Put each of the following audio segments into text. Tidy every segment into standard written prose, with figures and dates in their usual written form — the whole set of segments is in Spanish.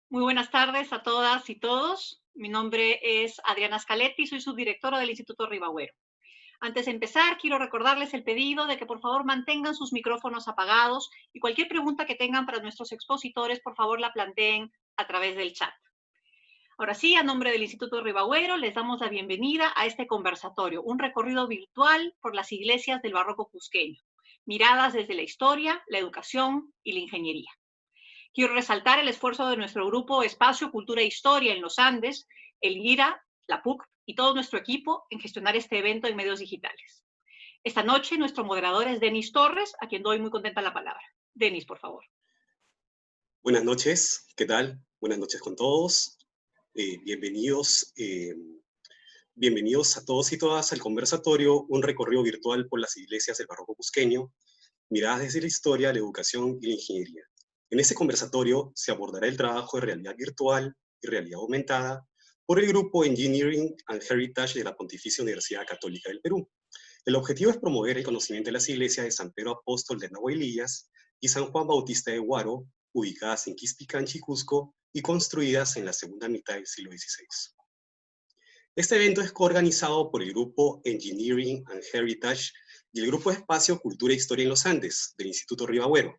Muy buenas tardes a todas y todos. Mi nombre es Adriana Scaletti, soy subdirectora del Instituto Ribagüero. Antes de empezar, quiero recordarles el pedido de que por favor mantengan sus micrófonos apagados y cualquier pregunta que tengan para nuestros expositores, por favor la planteen a través del chat. Ahora sí, a nombre del Instituto Ribagüero, les damos la bienvenida a este conversatorio, un recorrido virtual por las iglesias del barroco cusqueño, miradas desde la historia, la educación y la ingeniería. Quiero resaltar el esfuerzo de nuestro grupo Espacio, Cultura e Historia en los Andes, el IRA, la PUC y todo nuestro equipo en gestionar este evento en medios digitales. Esta noche nuestro moderador es Denis Torres, a quien doy muy contenta la palabra. Denis, por favor. Buenas noches, ¿qué tal? Buenas noches con todos. Bienvenidos, bienvenidos a todos y todas al conversatorio, un recorrido virtual por las iglesias del barroco cusqueño, miradas desde la historia, la educación y la ingeniería. En este conversatorio se abordará el trabajo de realidad virtual y realidad aumentada por el grupo Engineering and Heritage de la Pontificia Universidad Católica del Perú. El objetivo es promover el conocimiento de las iglesias de San Pedro Apóstol de Nahuaylillas y San Juan Bautista de Huaro, ubicadas en Quispicanchi, Cusco, y construidas en la segunda mitad del siglo XVI. Este evento es coorganizado por el grupo Engineering and Heritage y el grupo Espacio, Cultura e Historia en los Andes, del Instituto Ribagüero.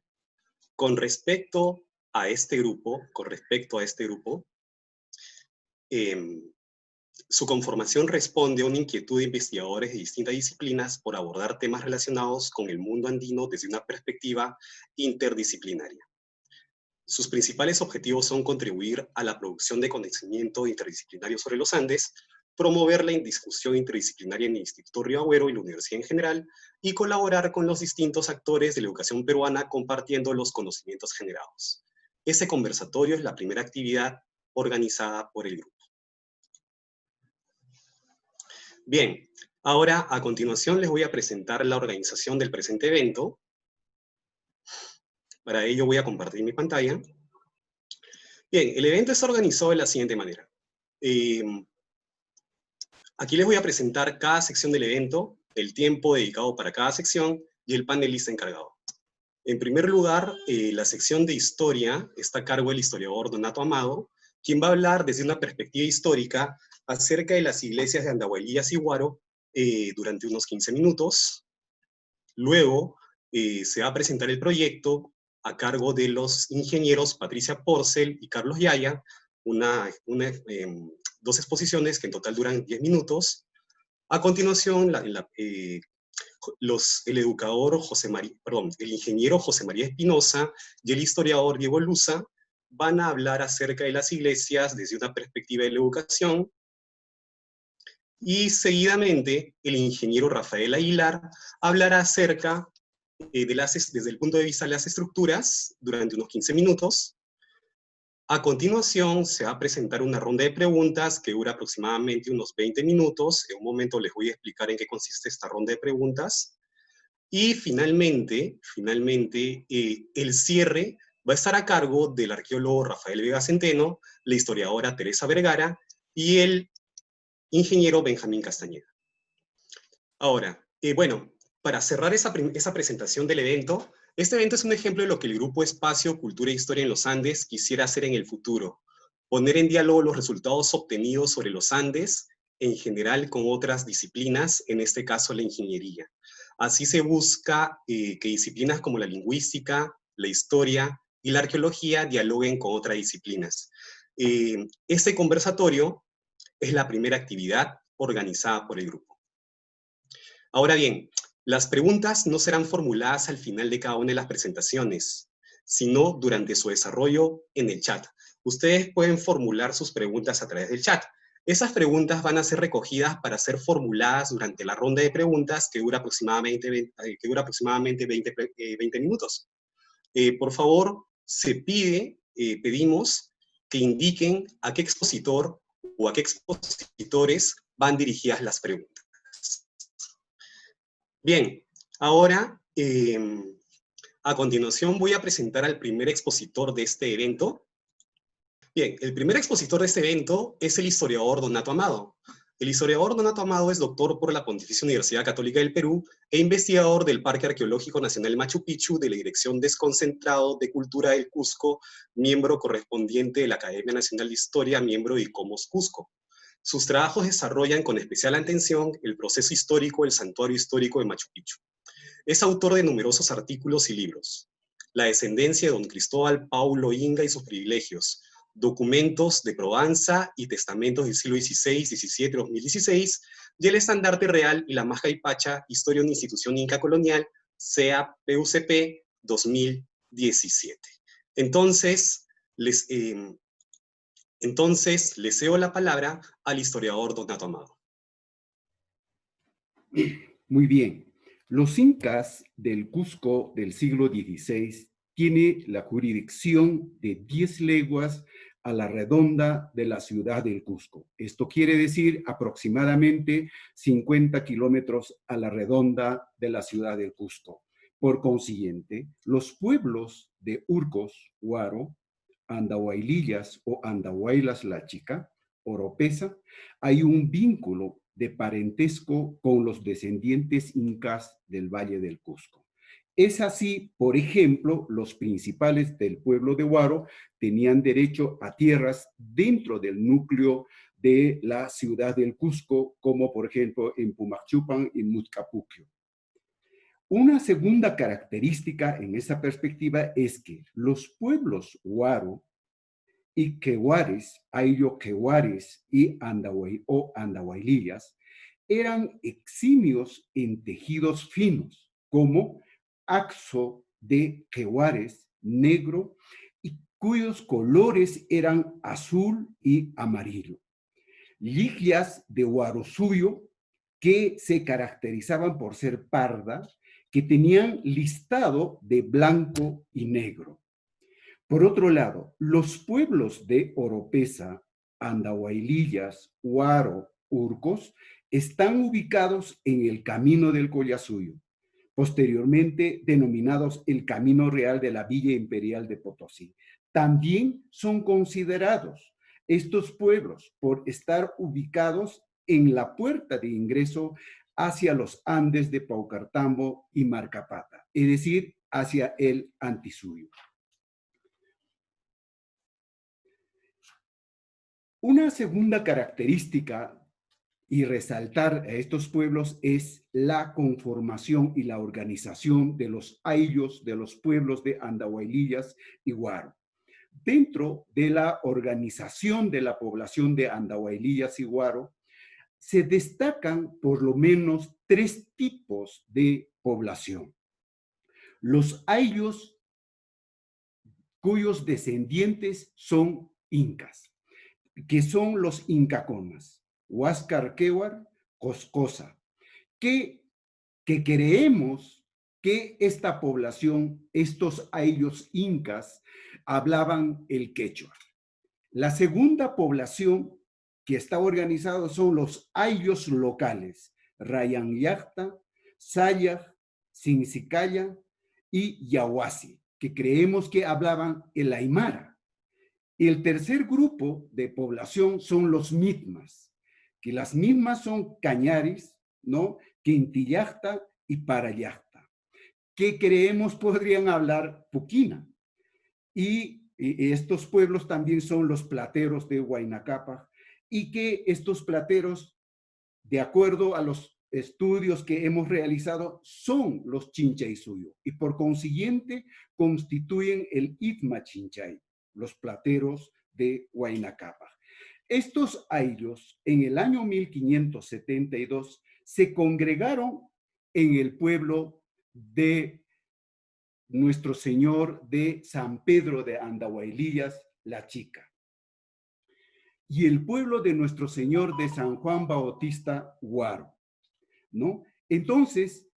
Con respecto a este grupo, su conformación responde a una inquietud de investigadores de distintas disciplinas por abordar temas relacionados con el mundo andino desde una perspectiva interdisciplinaria. Sus principales objetivos son contribuir a la producción de conocimiento interdisciplinario sobre los Andes, promover la discusión interdisciplinaria en el Instituto Ribagüero y la universidad en general, y colaborar con los distintos actores de la educación peruana compartiendo los conocimientos generados. Este conversatorio es la primera actividad organizada por el grupo. Bien, ahora a continuación les voy a presentar la organización del presente evento. Para ello voy a compartir mi pantalla. Bien, el evento está organizado de la siguiente manera. Aquí les voy a presentar cada sección del evento, el tiempo dedicado para cada sección y el panelista encargado. En primer lugar, la sección de historia está a cargo del historiador Donato Amado, quien va a hablar desde una perspectiva histórica acerca de las iglesias de Andahuaylillas y Huaro durante unos 15 minutos. Luego se va a presentar el proyecto a cargo de los ingenieros Patricia Porcel y Carlos Yaya, dos exposiciones que en total duran 10 minutos. A continuación, el ingeniero José María Espinosa y el historiador Diego Luza van a hablar acerca de las iglesias desde una perspectiva de la educación. Y seguidamente, el ingeniero Rafael Aguilar hablará acerca desde el punto de vista de las estructuras durante unos 15 minutos. A continuación, se va a presentar una ronda de preguntas que dura aproximadamente unos 20 minutos. En un momento les voy a explicar en qué consiste esta ronda de preguntas. Y finalmente, el cierre va a estar a cargo del arqueólogo Rafael Vega Centeno, la historiadora Teresa Vergara y el ingeniero Benjamín Castañeda. Ahora, bueno, para cerrar esa presentación del evento, este evento es un ejemplo de lo que el Grupo Espacio, Cultura e Historia en los Andes quisiera hacer en el futuro. Poner en diálogo los resultados obtenidos sobre los Andes, en general con otras disciplinas, en este caso la ingeniería. Así se busca que disciplinas como la lingüística, la historia y la arqueología dialoguen con otras disciplinas. Este conversatorio es la primera actividad organizada por el grupo. Ahora bien, las preguntas no serán formuladas al final de cada una de las presentaciones, sino durante su desarrollo en el chat. Ustedes pueden formular sus preguntas a través del chat. Esas preguntas van a ser recogidas para ser formuladas durante la ronda de preguntas que dura aproximadamente 20 minutos. Por favor, pedimos que indiquen a qué expositor o a qué expositores van dirigidas las preguntas. Bien, ahora, a continuación voy a presentar al primer expositor de este evento. Bien, el primer expositor de este evento es el historiador Donato Amado. El historiador Donato Amado es doctor por la Pontificia Universidad Católica del Perú e investigador del Parque Arqueológico Nacional Machu Picchu de la Dirección Desconcentrado de Cultura del Cusco, miembro correspondiente de la Academia Nacional de Historia, miembro de ICOMOS Cusco. Sus trabajos desarrollan con especial atención el proceso histórico del Santuario Histórico de Machu Picchu. Es autor de numerosos artículos y libros. La descendencia de don Cristóbal Paulo Inga y sus privilegios, documentos de Provenza y testamentos del siglo XVI, XVII, 2016, y el estandarte real y la Maja y Pacha, historia de una institución inca colonial, sea PUCP 2017. Entonces, les cedo la palabra al historiador Donato Amado. Muy bien. Los incas del Cusco del siglo XVI tienen la jurisdicción de 10 leguas a la redonda de la ciudad del Cusco. Esto quiere decir aproximadamente 50 kilómetros a la redonda de la ciudad del Cusco. Por consiguiente, los pueblos de Urcos, Huaro, Andahuaylillas o Andahuaylas la Chica, Oropesa, hay un vínculo de parentesco con los descendientes incas del Valle del Cusco. Es así, por ejemplo, los principales del pueblo de Huaro tenían derecho a tierras dentro del núcleo de la ciudad del Cusco, como por ejemplo en Pumachupan y Mutcapuquio. Una segunda característica en esa perspectiva es que los pueblos Huaro y quehuares, ayllo-quehuares y andahuaylillas, eran eximios en tejidos finos, como axo de quehuares negro, y cuyos colores eran azul y amarillo. Ligias de huarosuyo, que se caracterizaban por ser pardas, que tenían listado de blanco y negro. Por otro lado, los pueblos de Oropesa, Andahuaylillas, Huaro, Urcos, están ubicados en el Camino del Collasuyo, posteriormente denominados el Camino Real de la Villa Imperial de Potosí. También son considerados estos pueblos por estar ubicados en la puerta de ingreso hacia los Andes de Paucartambo y Marcapata, es decir, hacia el Antisuyo. Una segunda característica y resaltar a estos pueblos es la conformación y la organización de los ayllos de los pueblos de Andahuaylillas y Huaro. Dentro de la organización de la población de Andahuaylillas y Huaro, se destacan por lo menos 3 tipos de población. Los ayllos cuyos descendientes son incas, que son los incaconas, Huáscar Quewar, Coscosa, que creemos que esta población, estos ayllos incas, hablaban el quechua. La segunda población que está organizada son los ayllos locales, Rayanyacta, Sayaj, Sincicaya y Yahuasi, que creemos que hablaban el aymara. Y el tercer grupo de población son los mitmas, que las mismas son cañaris, ¿no? Quintillacta y Parayacta, que creemos podrían hablar puquina. Y estos pueblos también son los plateros de Huayna Cápac, y que estos plateros, de acuerdo a los estudios que hemos realizado, son los Chinchaysuyo, y por consiguiente constituyen el Itma Chinchay, los plateros de Huayna Cápac. Estos ayllos, en el año 1572, se congregaron en el pueblo de Nuestro Señor de San Pedro de Andahuaylillas, la Chica, y el pueblo de Nuestro Señor de San Juan Bautista, Huaro, ¿no? Entonces,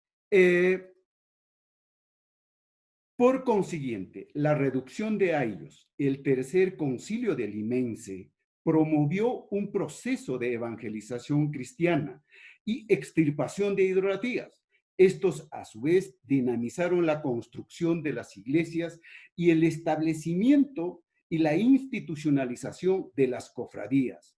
por consiguiente, la reducción de ayllos, el tercer concilio de Limense, promovió un proceso de evangelización cristiana y extirpación de idolatrías. Estos, a su vez, dinamizaron la construcción de las iglesias y el establecimiento y la institucionalización de las cofradías.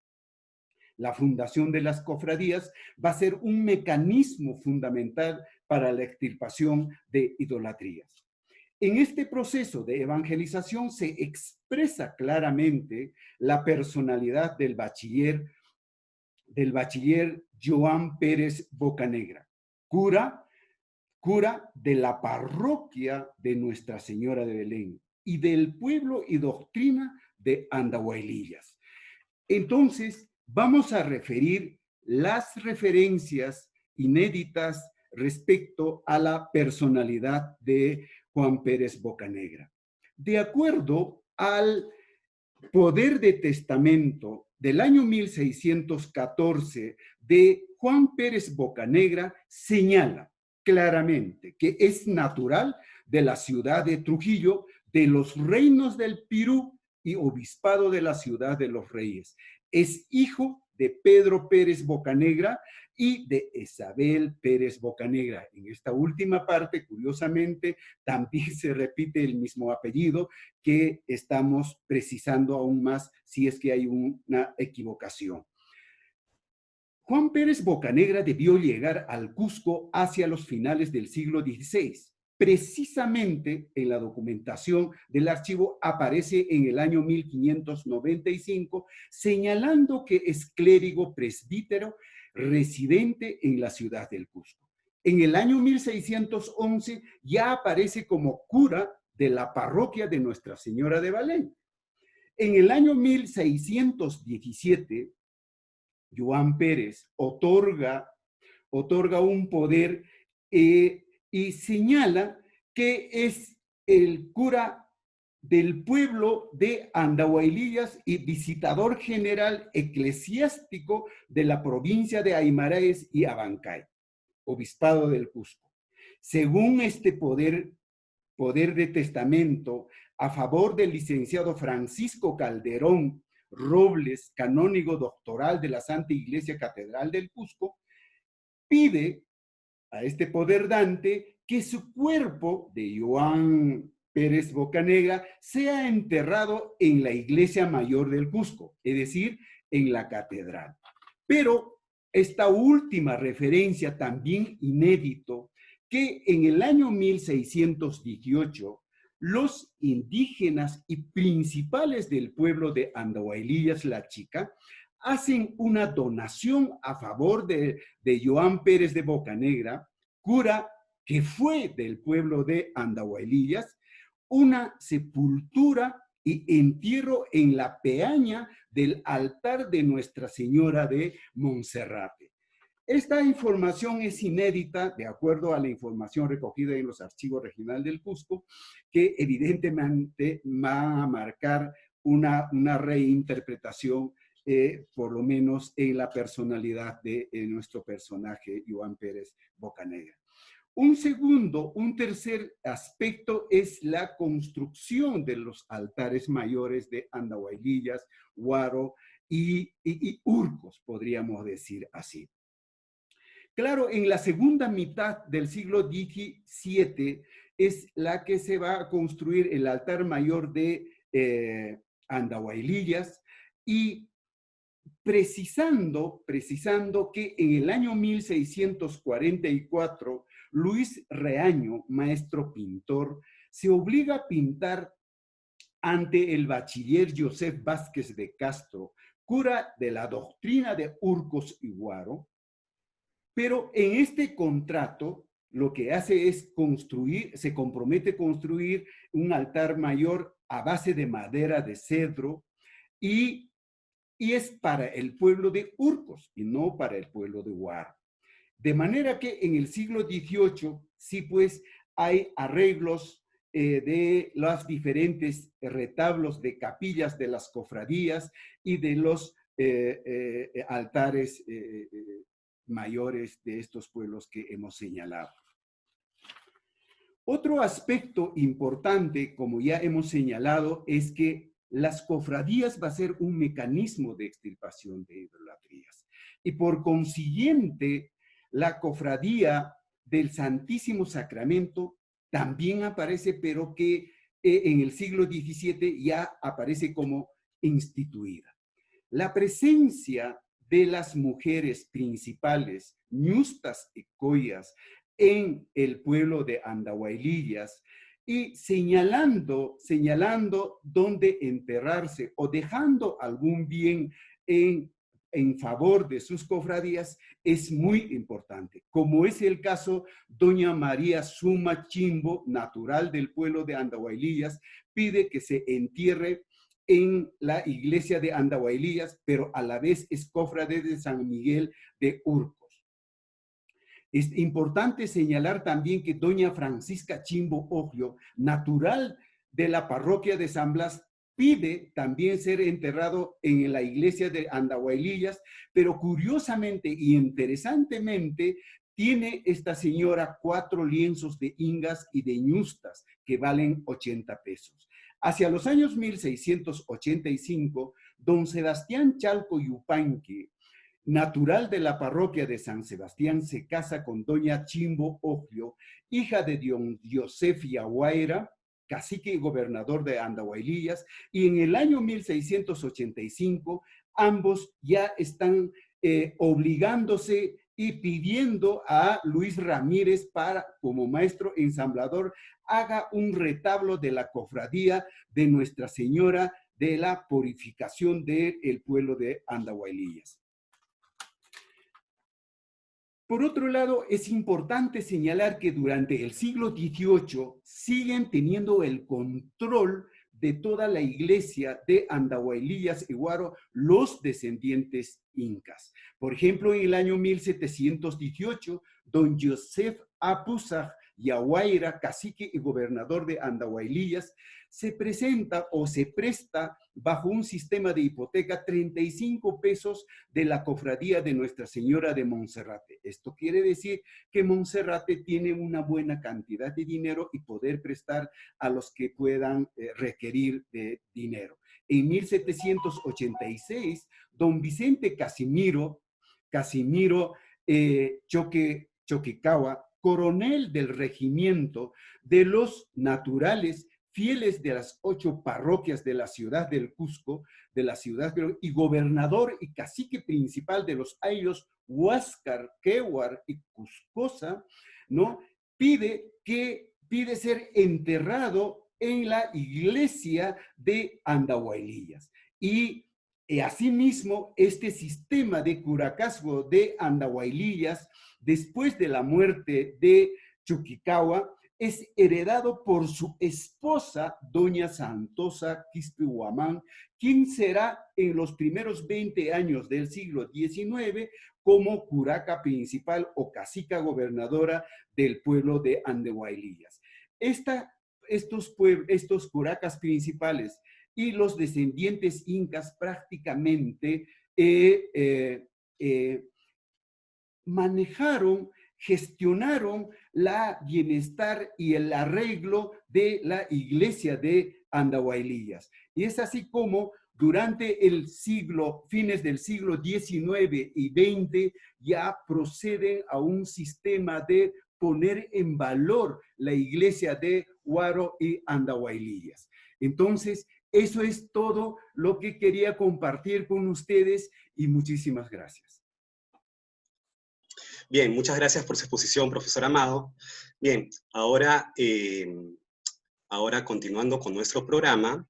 la fundación de las cofradías, va a ser un mecanismo fundamental para la extirpación de idolatrías. En este proceso de evangelización se expresa claramente la personalidad del bachiller Joan Pérez Bocanegra, cura de la parroquia de Nuestra Señora de Belén y del pueblo y doctrina de Andahuaylillas. Entonces, vamos a referir las referencias inéditas respecto a la personalidad de Juan Pérez Bocanegra. De acuerdo al poder de testamento del año 1614 de Juan Pérez Bocanegra, señala claramente que es natural de la ciudad de Trujillo, de los reinos del Pirú y obispado de la ciudad de los Reyes. Es hijo de Pedro Pérez Bocanegra y de Isabel Pérez Bocanegra. En esta última parte, curiosamente, también se repite el mismo apellido, que estamos precisando aún más si es que hay una equivocación. Juan Pérez Bocanegra debió llegar al Cusco hacia los finales del siglo XVI. Precisamente en la documentación del archivo aparece en el año 1595, señalando que es clérigo presbítero residente en la ciudad del Cusco. En el año 1611 ya aparece como cura de la parroquia de Nuestra Señora de Belén. En el año 1617, Joan Pérez otorga un poder y señala que es el cura del pueblo de Andahuaylillas y visitador general eclesiástico de la provincia de Aymaraes y Abancay, obispado del Cusco. Según este poder de testamento a favor del licenciado Francisco Calderón Robles, canónigo doctoral de la Santa Iglesia Catedral del Cusco, pide a este poder dante que su cuerpo de Joan Pérez Bocanegra sea enterrado en la Iglesia Mayor del Cusco, es decir, en la catedral. Pero esta última referencia, también inédito, que en el año 1618 los indígenas y principales del pueblo de Andahuaylillas La Chica hacen una donación a favor de Joan Pérez de Bocanegra, cura que fue del pueblo de Andahuaylillas, una sepultura y entierro en la peña del altar de Nuestra Señora de Monserrate. Esta información es inédita, de acuerdo a la información recogida en los archivos regionales del Cusco, que evidentemente va a marcar una reinterpretación, por lo menos en la personalidad de nuestro personaje, Joan Pérez Bocanegra. Un tercer aspecto es la construcción de los altares mayores de Andahuaylillas, Huaro y Urcos, podríamos decir así. Claro, en la segunda mitad del siglo XVII es la que se va a construir el altar mayor de Andahuaylillas y precisando que en el año 1644 Luis Reaño, maestro pintor, se obliga a pintar ante el bachiller Joseph Vázquez de Castro, cura de la doctrina de Urcos y Huaro, pero en este contrato lo que hace es se compromete a construir un altar mayor a base de madera de cedro y es para el pueblo de Urcos y no para el pueblo de Huaro. De manera que en el siglo XVIII sí pues hay arreglos de los diferentes retablos de capillas de las cofradías y de los altares mayores de estos pueblos que hemos señalado. Otro aspecto importante, como ya hemos señalado, es que las cofradías va a ser un mecanismo de extirpación de idolatrías. Y por consiguiente, la cofradía del Santísimo Sacramento también aparece, pero que en el siglo XVII ya aparece como instituida. La presencia de las mujeres principales, ñustas y coyas, en el pueblo de Andahuaylillas, y señalando dónde enterrarse o dejando algún bien en favor de sus cofradías es muy importante, como es el caso doña María Suma Chimbo, natural del pueblo de Andahuaylillas, pide que se entierre en la iglesia de Andahuaylillas, pero a la vez es cofrade de San Miguel de Urcos. Es importante señalar también que doña Francisca Chimbo Oglio, natural de la parroquia de San Blas, pide también ser enterrado en la iglesia de Andahuaylillas, pero curiosamente y interesantemente tiene esta señora 4 lienzos de ingas y de ñustas que valen 80 pesos. Hacia los años 1685, don Sebastián Chalco Yupanqui, natural de la parroquia de San Sebastián, se casa con doña Chimbo Oglio, hija de don Yosef Yaguaira, cacique y gobernador de Andahuaylillas, y en el año 1685 ambos ya están obligándose y pidiendo a Luis Ramírez para, como maestro ensamblador, haga un retablo de la cofradía de Nuestra Señora de la Purificación del pueblo de Andahuaylillas. Por otro lado, es importante señalar que durante el siglo XVIII siguen teniendo el control de toda la iglesia de Andahuaylillas y Huaro los descendientes incas. Por ejemplo, en el año 1718, don Joseph Apuzaj Yaguaira, cacique y gobernador de Andahuaylillas, se presenta o se presta bajo un sistema de hipoteca 35 pesos de la cofradía de Nuestra Señora de Monserrate. Esto quiere decir que Monserrate tiene una buena cantidad de dinero y poder prestar a los que puedan requerir de dinero. En 1786, don Vicente Casimiro Choquecawa, coronel del regimiento de los naturales fieles de las 8 parroquias de la ciudad del Cusco, y gobernador y cacique principal de los ayllus Huáscar, Quéhuar y Cuscosa, ¿no? Pide ser enterrado en la iglesia de Andahuaylillas. Y asimismo, este sistema de curacazgo de Andahuaylillas, después de la muerte de Chuquicawa, es heredado por su esposa, doña Santosa Quispehuamán, quien será en los primeros 20 años del siglo XIX como curaca principal o cacica gobernadora del pueblo de Andahuaylillas. Estos curacas principales y los descendientes incas prácticamente gestionaron la bienestar y el arreglo de la iglesia de Andahuaylillas. Y es así como durante el fines del siglo XIX y XX, ya proceden a un sistema de poner en valor la iglesia de Huaro y Andahuaylillas. Entonces, eso es todo lo que quería compartir con ustedes y muchísimas gracias. Bien, muchas gracias por su exposición, profesor Amado. Bien, ahora continuando con nuestro programa,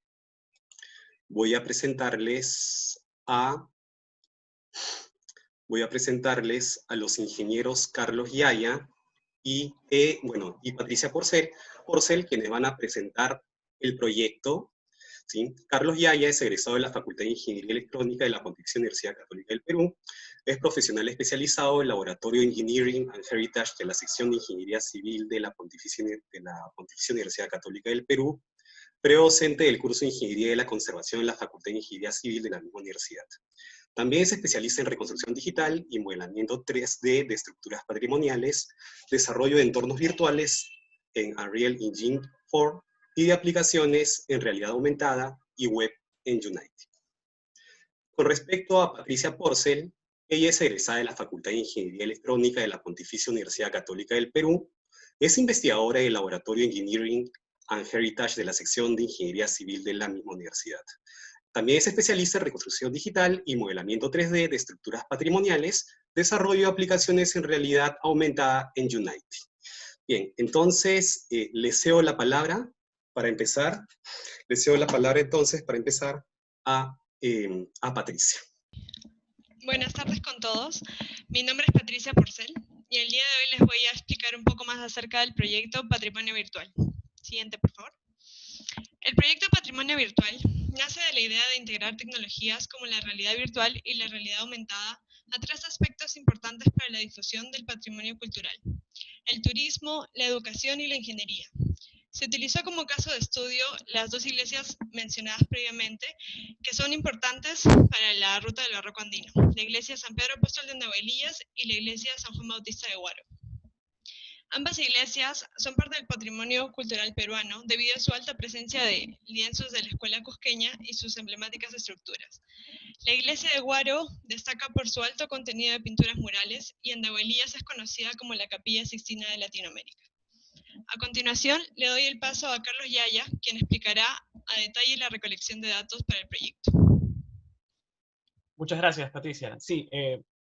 voy a presentarles a los ingenieros Carlos Yaya y Patricia Porcel, quienes van a presentar el proyecto. ¿Sí? Carlos Yaya es egresado de la Facultad de Ingeniería Electrónica de la Pontificia Universidad Católica del Perú. Es profesional especializado en Laboratorio de Engineering and Heritage de la sección de Ingeniería Civil de la Pontificia Universidad Católica del Perú, predocente del curso de Ingeniería de la Conservación en la Facultad de Ingeniería Civil de la misma universidad. También es especialista en reconstrucción digital y modelamiento 3D de estructuras patrimoniales, desarrollo de entornos virtuales en Unreal Engine 4 y de aplicaciones en realidad aumentada y web en Unity. Con respecto a Patricia Porcel, ella es egresada de la Facultad de Ingeniería Electrónica de la Pontificia Universidad Católica del Perú, es investigadora del Laboratorio de Engineering and Heritage de la sección de Ingeniería Civil de la misma universidad. También es especialista en reconstrucción digital y modelamiento 3D de estructuras patrimoniales, desarrollo de aplicaciones en realidad aumentada en Unity. Bien, entonces le cedo la palabra para empezar. Le cedo la palabra entonces para empezar a Patricia. Buenas tardes con todos. Mi nombre es Patricia Porcel y el día de hoy les voy a explicar un poco más acerca del proyecto Patrimonio Virtual. Siguiente, por favor. El proyecto Patrimonio Virtual nace de la idea de integrar tecnologías como la realidad virtual y la realidad aumentada a tres aspectos importantes para la difusión del patrimonio cultural: el turismo, la educación y la ingeniería. Se utilizó como caso de estudio las dos iglesias mencionadas previamente, que son importantes para la ruta del barroco andino: la iglesia San Pedro Apóstol de Andahuaylillas y la iglesia San Juan Bautista de Huaro. Ambas iglesias son parte del patrimonio cultural peruano debido a su alta presencia de lienzos de la escuela cusqueña y sus emblemáticas estructuras. La iglesia de Huaro destaca por su alto contenido de pinturas murales y Andahuaylillas es conocida como la Capilla Sixtina de Latinoamérica. A continuación, le doy el paso a Carlos Yaya, quien explicará a detalle la recolección de datos para el proyecto. Muchas gracias, Patricia. Sí,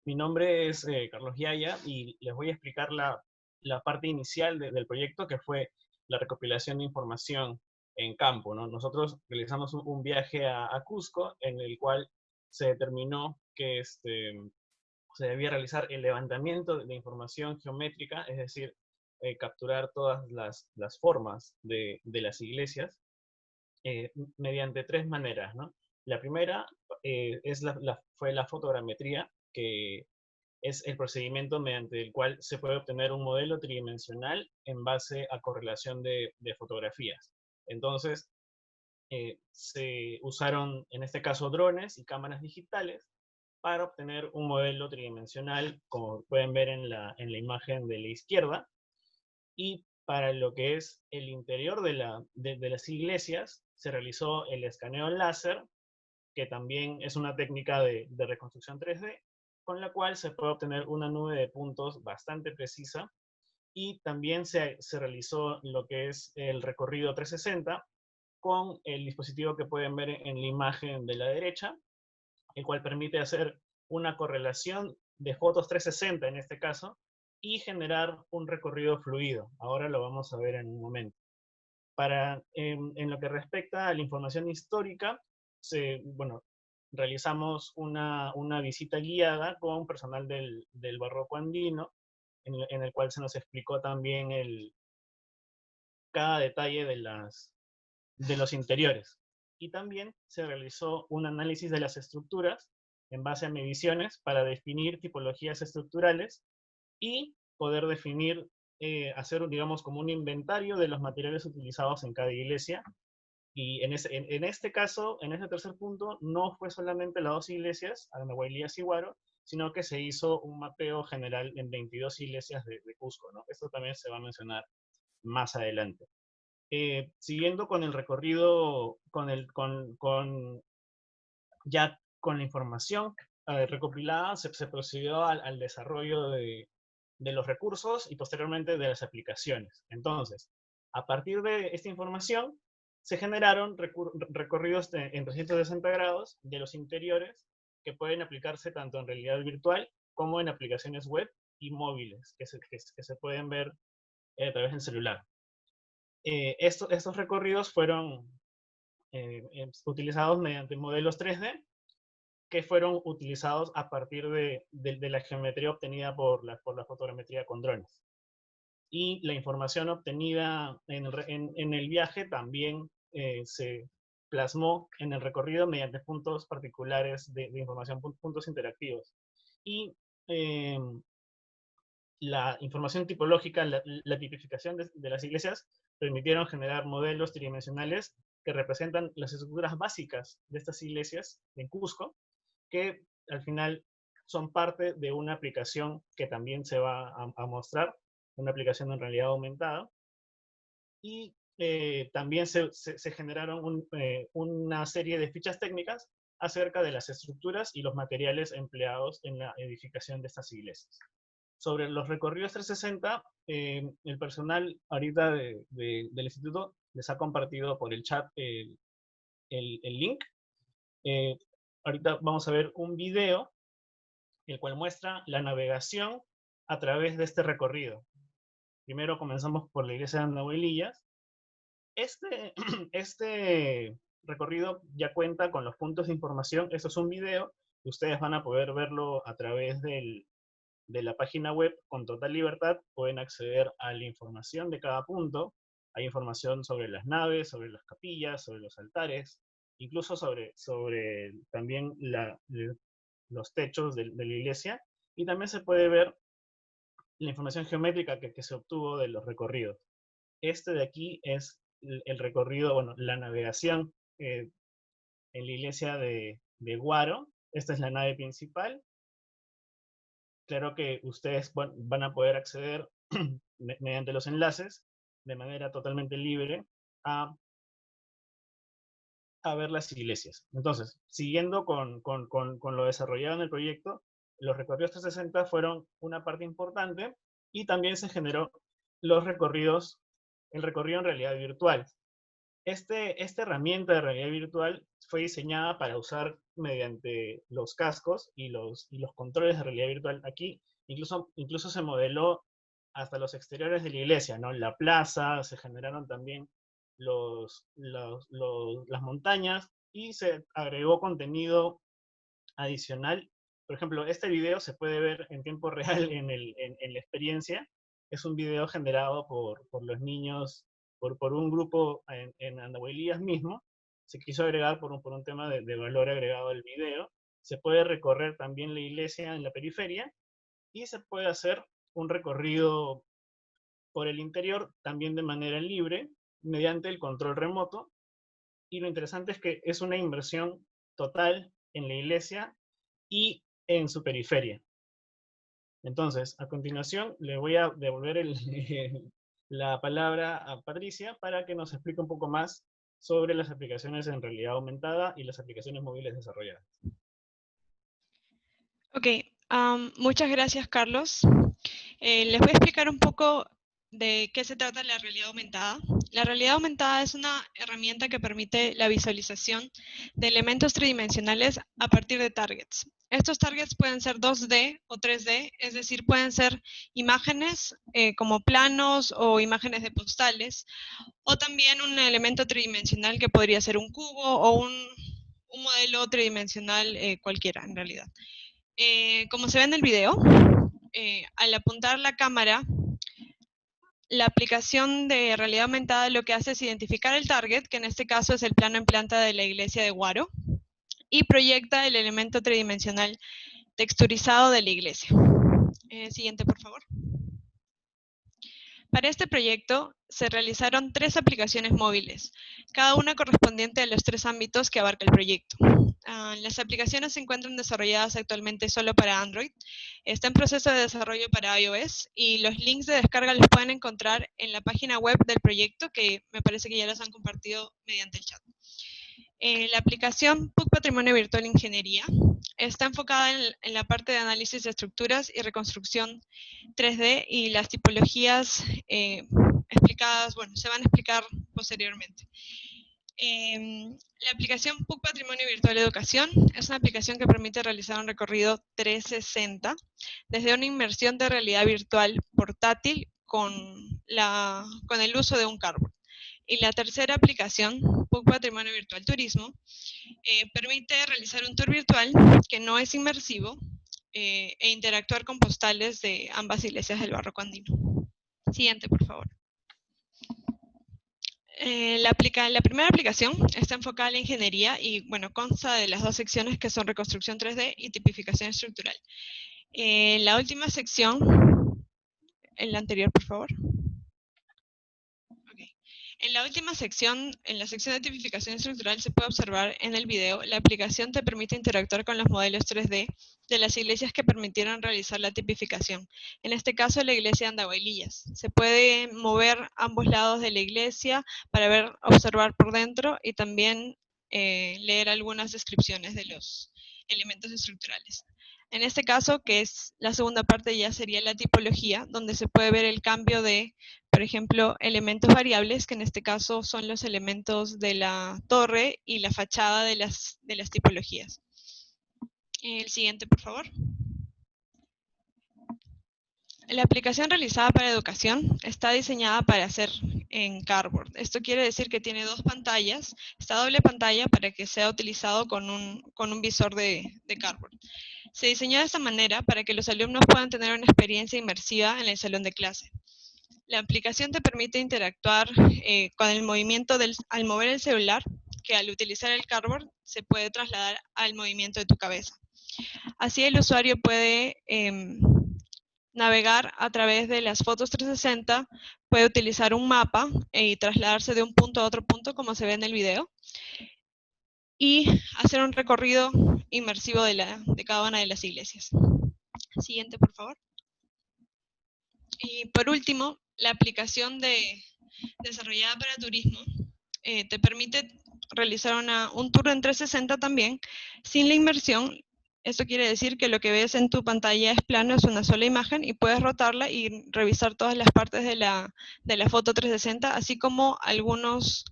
mi nombre es Carlos Yaya y les voy a explicar la parte inicial del proyecto, que fue la recopilación de información en campo, ¿no? Nosotros realizamos un viaje a Cusco, en el cual se determinó que se debía realizar el levantamiento de información geométrica, es decir, capturar todas las formas de las iglesias mediante tres maneras, ¿no? La primera fue la fotogrametría, que es el procedimiento mediante el cual se puede obtener un modelo tridimensional en base a correlación de fotografías. Entonces, se usaron, en este caso, drones y cámaras digitales para obtener un modelo tridimensional, como pueden ver en la imagen de la izquierda. Y para lo que es el interior de las iglesias, se realizó el escaneo láser, que también es una técnica de reconstrucción 3D, con la cual se puede obtener una nube de puntos bastante precisa. Y también se realizó lo que es el recorrido 360 con el dispositivo que pueden ver en la imagen de la derecha, el cual permite hacer una correlación de fotos 360 en este caso, y generar un recorrido fluido. Ahora lo vamos a ver en un momento. En lo que respecta a la información histórica, realizamos una visita guiada con personal del barroco andino, en el cual se nos explicó también cada detalle de los interiores. Y también se realizó un análisis de las estructuras en base a mediciones para definir tipologías estructurales y poder definir, hacer, digamos, como un inventario de los materiales utilizados en cada iglesia. Y en este caso, en este tercer punto, no fue solamente las dos iglesias, Andahuaylillas y Huaro, sino que se hizo un mapeo general en 22 iglesias de Cusco, ¿no? Esto también se va a mencionar más adelante. Siguiendo con el recorrido, ya con la información recopilada, se procedió al desarrollo de los recursos y posteriormente de las aplicaciones. Entonces, a partir de esta información, se generaron recorridos en 360 grados de los interiores que pueden aplicarse tanto en realidad virtual como en aplicaciones web y móviles que se pueden ver a través del celular. Estos recorridos fueron utilizados mediante modelos 3D que fueron utilizados a partir de la geometría obtenida por la fotogrametría con drones. Y la información obtenida en el viaje también se plasmó en el recorrido mediante puntos particulares de información, puntos interactivos. Y la información tipológica, la tipificación de las iglesias, permitieron generar modelos tridimensionales que representan las estructuras básicas de estas iglesias en Cusco, que al final son parte de una aplicación que también se va a mostrar, una aplicación en realidad aumentada. Y también se generaron una serie de fichas técnicas acerca de las estructuras y los materiales empleados en la edificación de estas iglesias. Sobre los recorridos 360, el personal ahorita del instituto les ha compartido por el chat el link. Ahorita vamos a ver un video, el cual muestra la navegación a través de este recorrido. Primero comenzamos por la iglesia de Andahuaylillas. Este recorrido ya cuenta con los puntos de información. Esto es un video, y ustedes van a poder verlo a través de la página web con total libertad. Pueden acceder a la información de cada punto. Hay información sobre las naves, sobre las capillas, sobre los altares, incluso sobre también los techos de la iglesia. Y también se puede ver la información geométrica que se obtuvo de los recorridos. Este de aquí es el recorrido, bueno, la navegación en la iglesia de Guaro. Esta es la nave principal. Claro que ustedes van a poder acceder mediante los enlaces de manera totalmente libre a ver las iglesias. Entonces, siguiendo con lo desarrollado en el proyecto, los recorridos 360 fueron una parte importante, y también se generó el recorrido en realidad virtual. Esta herramienta de realidad virtual fue diseñada para usar mediante los cascos y los controles de realidad virtual. Aquí incluso se modeló hasta los exteriores de la iglesia, ¿no? La plaza, se generaron también las montañas, y se agregó contenido adicional. Por ejemplo, este video se puede ver en tiempo real en la experiencia. Es un video generado por los niños, por un grupo en Andahuaylillas mismo. Se quiso agregar por un tema de valor agregado al video. Se puede recorrer también la iglesia en la periferia, y se puede hacer un recorrido por el interior también de manera libre, mediante el control remoto. Y lo interesante es que es una inversión total en la iglesia y en su periferia. Entonces, a continuación, le voy a devolver la palabra a Patricia para que nos explique un poco más sobre las aplicaciones en realidad aumentada y las aplicaciones móviles desarrolladas. Ok, muchas gracias, Carlos. Les voy a explicar un poco de qué se trata la realidad aumentada. La realidad aumentada es una herramienta que permite la visualización de elementos tridimensionales a partir de targets. Estos targets pueden ser 2D o 3D, es decir, pueden ser imágenes como planos o imágenes de postales, o también un elemento tridimensional que podría ser un cubo o un modelo tridimensional cualquiera en realidad. Como se ve en el video, al apuntar la cámara, la aplicación de realidad aumentada lo que hace es identificar el target, que en este caso es el plano en planta de la iglesia de Guaro, y proyecta el elemento tridimensional texturizado de la iglesia. Siguiente, por favor. Para este proyecto se realizaron 3 aplicaciones móviles, cada una correspondiente a los 3 ámbitos que abarca el proyecto. Las aplicaciones se encuentran desarrolladas actualmente solo para Android, está en proceso de desarrollo para iOS, y los links de descarga los pueden encontrar en la página web del proyecto, que me parece que ya los han compartido mediante el chat. La aplicación PUC Patrimonio Virtual Ingeniería está enfocada en la parte de análisis de estructuras y reconstrucción 3D, y las tipologías explicadas, bueno, se van a explicar posteriormente. La aplicación PUC Patrimonio Virtual Educación es una aplicación que permite realizar un recorrido 360 desde una inmersión de realidad virtual portátil con el uso de un cardboard. Y la tercera aplicación, PUC Patrimonio Virtual Turismo, permite realizar un tour virtual que no es inmersivo e interactuar con postales de ambas iglesias del barroco andino. Siguiente, por favor. La primera aplicación está enfocada en la ingeniería y, bueno, consta de las 2 secciones que son reconstrucción 3D y tipificación estructural. La última sección, en la anterior, por favor. Okay. En la última sección, en la sección de tipificación estructural, se puede observar en el video, la aplicación te permite interactuar con los modelos 3D de las iglesias que permitieron realizar la tipificación. En este caso, la iglesia de Andahuaylillas. Se puede mover ambos lados de la iglesia para observar por dentro, y también leer algunas descripciones de los elementos estructurales. En este caso, que es la segunda parte, ya sería la tipología, donde se puede ver el cambio de, por ejemplo, elementos variables, que en este caso son los elementos de la torre y la fachada de las tipologías. El siguiente, por favor. La aplicación realizada para educación está diseñada para hacer en Cardboard. Esto quiere decir que tiene dos pantallas, esta doble pantalla para que sea utilizado con un visor de Cardboard. Se diseñó de esta manera para que los alumnos puedan tener una experiencia inmersiva en el salón de clase. La aplicación te permite interactuar con el movimiento al mover el celular, que al utilizar el Cardboard se puede trasladar al movimiento de tu cabeza. Así el usuario puede navegar a través de las fotos 360, puede utilizar un mapa y trasladarse de un punto a otro punto, como se ve en el video, y hacer un recorrido inmersivo de cada una de las iglesias. Siguiente, por favor. Y por último, la aplicación desarrollada para turismo te permite realizar un tour en 360 también, sin la inmersión. Esto quiere decir que lo que ves en tu pantalla es plano, es una sola imagen, y puedes rotarla y revisar todas las partes de la foto 360, así como algunos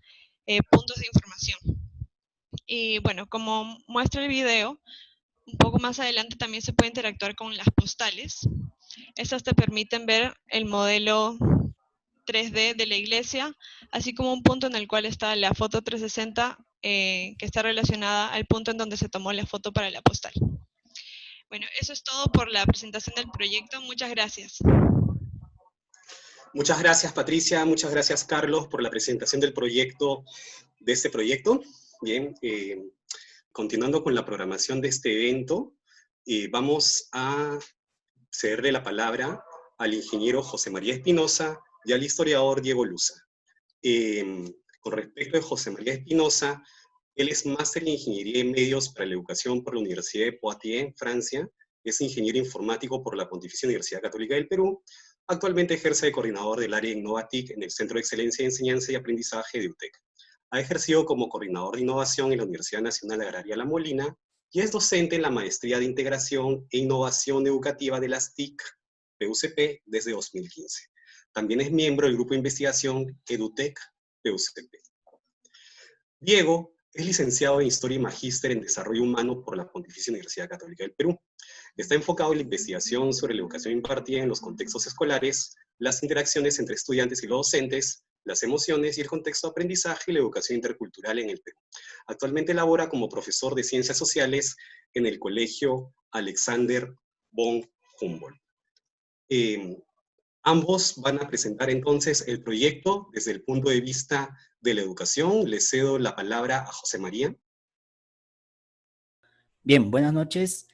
puntos de información. Y bueno, como muestra el video, un poco más adelante también se puede interactuar con las postales. Estas te permiten ver el modelo 3D de la iglesia, así como un punto en el cual está la foto 360 que está relacionada al punto en donde se tomó la foto para la postal. Bueno, eso es todo por la presentación del proyecto. Muchas gracias. Muchas gracias, Patricia. Muchas gracias, Carlos, por la presentación del proyecto, de este proyecto. Bien, continuando con la programación de este evento, vamos a cederle la palabra al ingeniero José María Espinosa y al historiador Diego Luza. Con respecto a José María Espinosa, él es máster en Ingeniería en Medios para la Educación por la Universidad de Poitiers, en Francia. Es ingeniero informático por la Pontificia Universidad Católica del Perú. Actualmente ejerce de coordinador del área Innovatic en el Centro de Excelencia de Enseñanza y Aprendizaje de UTEC. Ha ejercido como coordinador de innovación en la Universidad Nacional Agraria La Molina y es docente en la Maestría de Integración e Innovación Educativa de las TIC PUCP desde 2015. También es miembro del grupo de investigación EduTech PUCP. Diego es licenciado en Historia y Magíster en Desarrollo Humano por la Pontificia Universidad Católica del Perú. Está enfocado en la investigación sobre la educación impartida en los contextos escolares, las interacciones entre estudiantes y los docentes, las emociones y el contexto de aprendizaje y la educación intercultural en el Perú. Actualmente labora como profesor de Ciencias Sociales en el Colegio Alexander von Humboldt. Ambos van a presentar entonces el proyecto desde el punto de vista de la educación. Le cedo la palabra a José María. Bien, buenas noches.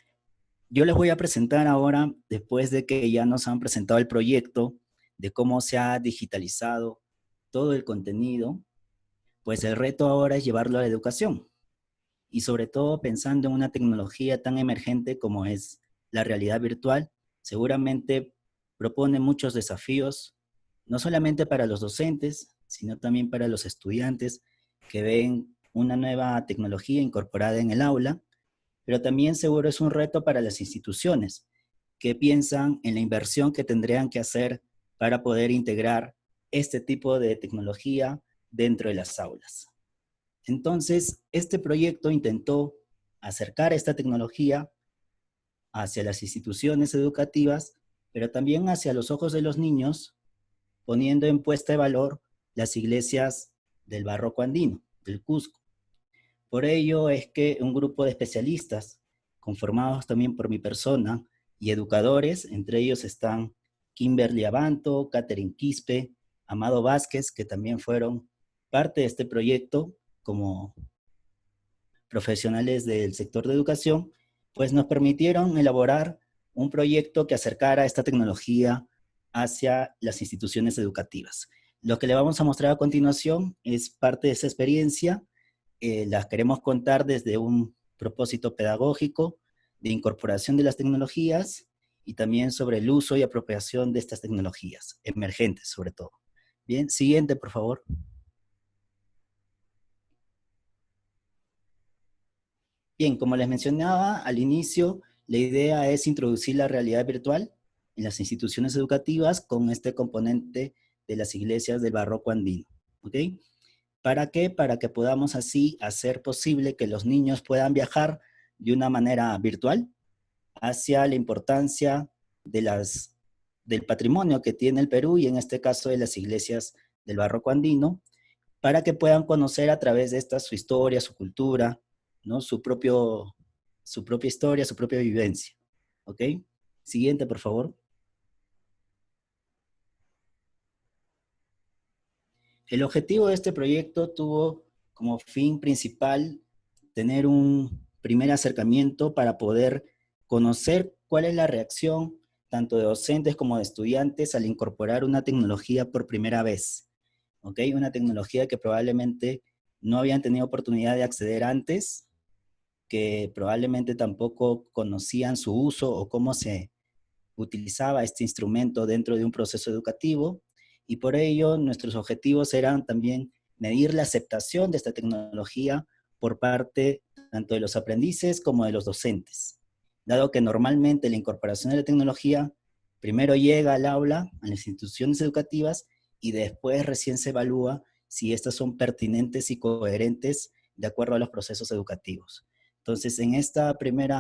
Yo les voy a presentar ahora, después de que ya nos han presentado el proyecto, de cómo se ha digitalizado todo el contenido, pues el reto ahora es llevarlo a la educación. Y sobre todo pensando en una tecnología tan emergente como es la realidad virtual, seguramente propone muchos desafíos, no solamente para los docentes, sino también para los estudiantes que ven una nueva tecnología incorporada en el aula, pero también seguro es un reto para las instituciones que piensan en la inversión que tendrían que hacer para poder integrar este tipo de tecnología dentro de las aulas. Entonces, este proyecto intentó acercar esta tecnología hacia las instituciones educativas, pero también hacia los ojos de los niños, poniendo en puesta de valor las iglesias del barroco andino, del Cusco. Por ello es que un grupo de especialistas, conformados también por mi persona, y educadores, entre ellos están Kimberly Abanto, Catherine Quispe, Amado Vázquez, que también fueron parte de este proyecto como profesionales del sector de educación, pues nos permitieron elaborar un proyecto que acercara esta tecnología hacia las instituciones educativas. Lo que le vamos a mostrar a continuación es parte de esa experiencia. Las queremos contar desde un propósito pedagógico de incorporación de las tecnologías y también sobre el uso y apropiación de estas tecnologías, emergentes sobre todo. Bien, siguiente, por favor. Bien, como les mencionaba al inicio, la idea es introducir la realidad virtual en las instituciones educativas con este componente de las iglesias del barroco andino. ¿Ok? ¿Para qué? Para que podamos así hacer posible que los niños puedan viajar de una manera virtual hacia la importancia del patrimonio que tiene el Perú y en este caso de las iglesias del barroco andino, para que puedan conocer a través de esta su historia, su cultura, ¿no? Su propia historia, su propia vivencia. ¿Ok? Siguiente, por favor. El objetivo de este proyecto tuvo como fin principal tener un primer acercamiento para poder conocer cuál es la reacción tanto de docentes como de estudiantes al incorporar una tecnología por primera vez. ¿Ok? Una tecnología que probablemente no habían tenido oportunidad de acceder antes, que probablemente tampoco conocían su uso o cómo se utilizaba este instrumento dentro de un proceso educativo, y por ello nuestros objetivos eran también medir la aceptación de esta tecnología por parte tanto de los aprendices como de los docentes, dado que normalmente la incorporación de la tecnología primero llega al aula, a las instituciones educativas, y después recién se evalúa si estas son pertinentes y coherentes de acuerdo a los procesos educativos. Entonces, en esta primer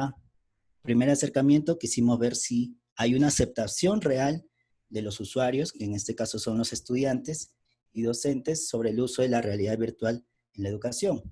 acercamiento quisimos ver si hay una aceptación real de los usuarios, que en este caso son los estudiantes y docentes, sobre el uso de la realidad virtual en la educación.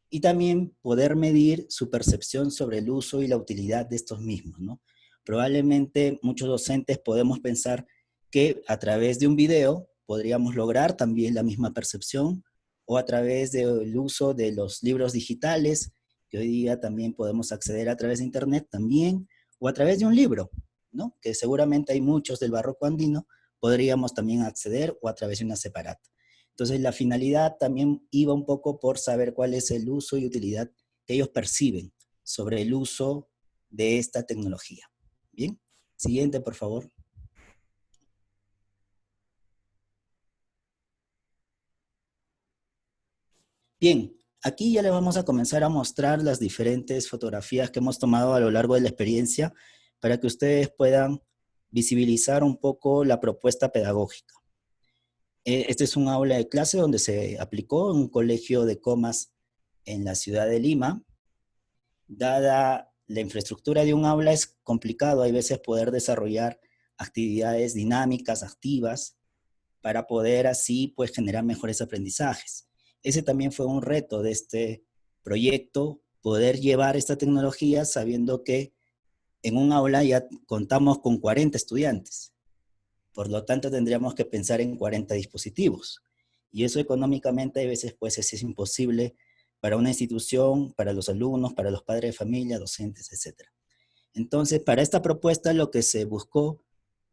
Y también poder medir su percepción sobre el uso y la utilidad de estos mismos, ¿no? Probablemente muchos docentes podemos pensar que a través de un video podríamos lograr también la misma percepción, o a través del uso de los libros digitales, que hoy día también podemos acceder a través de internet también, o a través de un libro, ¿no? Que seguramente hay muchos del barroco andino, podríamos también acceder, o a través de una separata. Entonces la finalidad también iba un poco por saber cuál es el uso y utilidad que ellos perciben sobre el uso de esta tecnología. Bien, siguiente por favor. Bien, aquí ya les vamos a comenzar a mostrar las diferentes fotografías que hemos tomado a lo largo de la experiencia para que ustedes puedan visibilizar un poco la propuesta pedagógica. Este es un aula de clase donde se aplicó en un colegio de Comas en la ciudad de Lima. Dada la infraestructura de un aula es complicado, hay veces poder desarrollar actividades dinámicas, activas, para poder así pues generar mejores aprendizajes. Ese también fue un reto de este proyecto, poder llevar esta tecnología sabiendo que en un aula ya contamos con 40 estudiantes. Por lo tanto, tendríamos que pensar en 40 dispositivos. Y eso económicamente a veces pues es imposible para una institución, para los alumnos, para los padres de familia, docentes, etc. Entonces, para esta propuesta lo que se buscó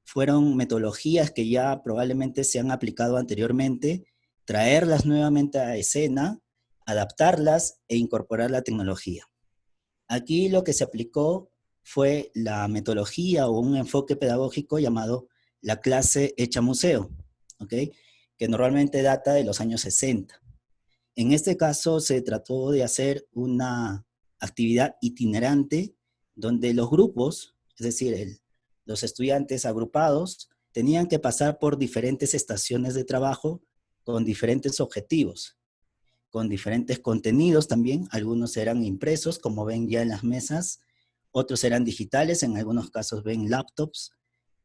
fueron metodologías que ya probablemente se han aplicado anteriormente, traerlas nuevamente a escena, adaptarlas e incorporar la tecnología. Aquí lo que se aplicó fue la metodología o un enfoque pedagógico llamado la clase hecha museo, ¿ok? Que normalmente data de los años 60. En este caso se trató de hacer una actividad itinerante donde los grupos, es decir, los estudiantes agrupados, tenían que pasar por diferentes estaciones de trabajo con diferentes objetivos, con diferentes contenidos también. Algunos eran impresos, como ven ya en las mesas, otros eran digitales, en algunos casos ven laptops,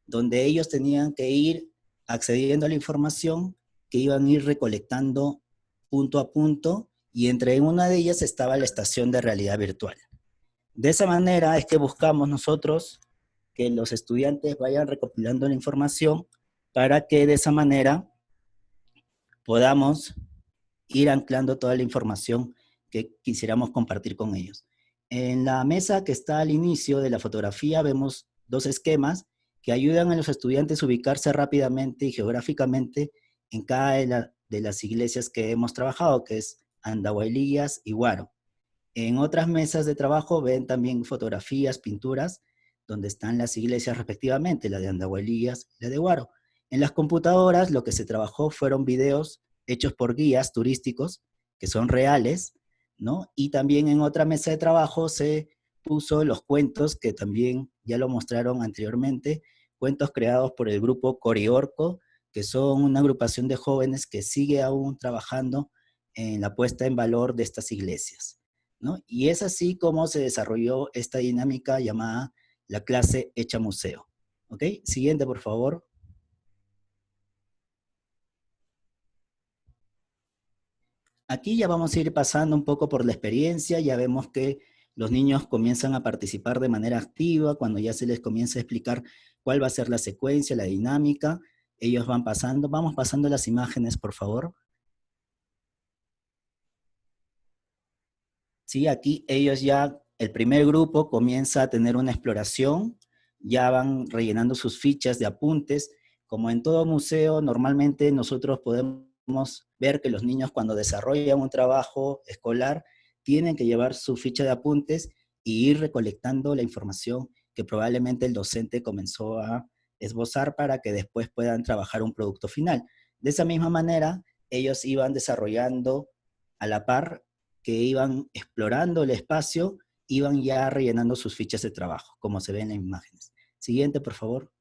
donde ellos tenían que ir accediendo a la información que iban a ir recolectando punto a punto, y entre una de ellas estaba la estación de realidad virtual. De esa manera es que buscamos nosotros que los estudiantes vayan recopilando la información para que de esa manera podamos ir anclando toda la información que quisiéramos compartir con ellos. En la mesa que está al inicio de la fotografía vemos dos esquemas que ayudan a los estudiantes a ubicarse rápidamente y geográficamente en cada de las iglesias que hemos trabajado, que es Andahuaylillas y Huaro. En otras mesas de trabajo ven también fotografías, pinturas, donde están las iglesias respectivamente, la de Andahuaylillas y la de Huaro. En las computadoras lo que se trabajó fueron videos hechos por guías turísticos, que son reales, ¿no? Y también en otra mesa de trabajo se expuso los cuentos que también ya lo mostraron anteriormente, cuentos creados por el grupo Coriorco, que son una agrupación de jóvenes que sigue aún trabajando en la puesta en valor de estas iglesias, ¿no? Y es así como se desarrolló esta dinámica llamada la clase hecha museo. ¿Ok? Siguiente, por favor. Aquí ya vamos a ir pasando un poco por la experiencia, ya vemos que los niños comienzan a participar de manera activa, cuando ya se les comienza a explicar cuál va a ser la secuencia, la dinámica, ellos van pasando, vamos pasando las imágenes, por favor. Sí, aquí ellos ya, el primer grupo comienza a tener una exploración, ya van rellenando sus fichas de apuntes. Como en todo museo, normalmente nosotros podemos ver que los niños cuando desarrollan un trabajo escolar tienen que llevar su ficha de apuntes y ir recolectando la información que probablemente el docente comenzó a esbozar para que después puedan trabajar un producto final. De esa misma manera, ellos iban desarrollando a la par que iban explorando el espacio, iban ya rellenando sus fichas de trabajo, como se ve en las imágenes. Siguiente, por favor.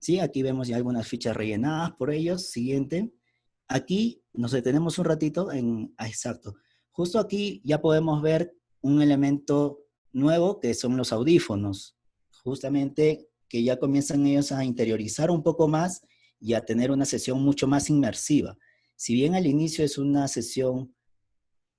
Sí, aquí vemos ya algunas fichas rellenadas por ellos. Siguiente. Aquí nos detenemos un ratito en... exacto. Justo aquí ya podemos ver un elemento nuevo que son los audífonos. Justamente que ya comienzan ellos a interiorizar un poco más y a tener una sesión mucho más inmersiva. Si bien al inicio es una sesión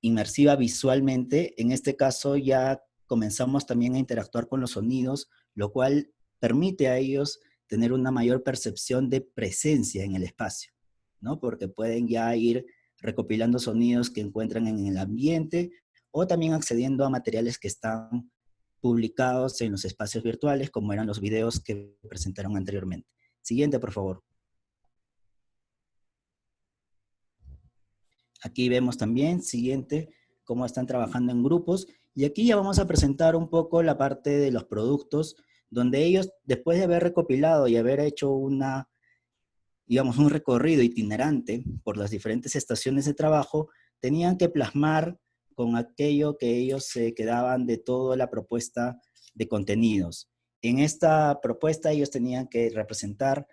inmersiva visualmente, en este caso ya comenzamos también a interactuar con los sonidos, lo cual permite a ellos tener una mayor percepción de presencia en el espacio, ¿no? Porque pueden ya ir recopilando sonidos que encuentran en el ambiente o también accediendo a materiales que están publicados en los espacios virtuales, como eran los videos que presentaron anteriormente. Siguiente, por favor. Aquí vemos también, siguiente, cómo están trabajando en grupos. Y aquí ya vamos a presentar un poco la parte de los productos, donde ellos, después de haber recopilado y haber hecho una, digamos, un recorrido itinerante por las diferentes estaciones de trabajo, tenían que plasmar con aquello que ellos se quedaban de toda la propuesta de contenidos. En esta propuesta ellos tenían que representar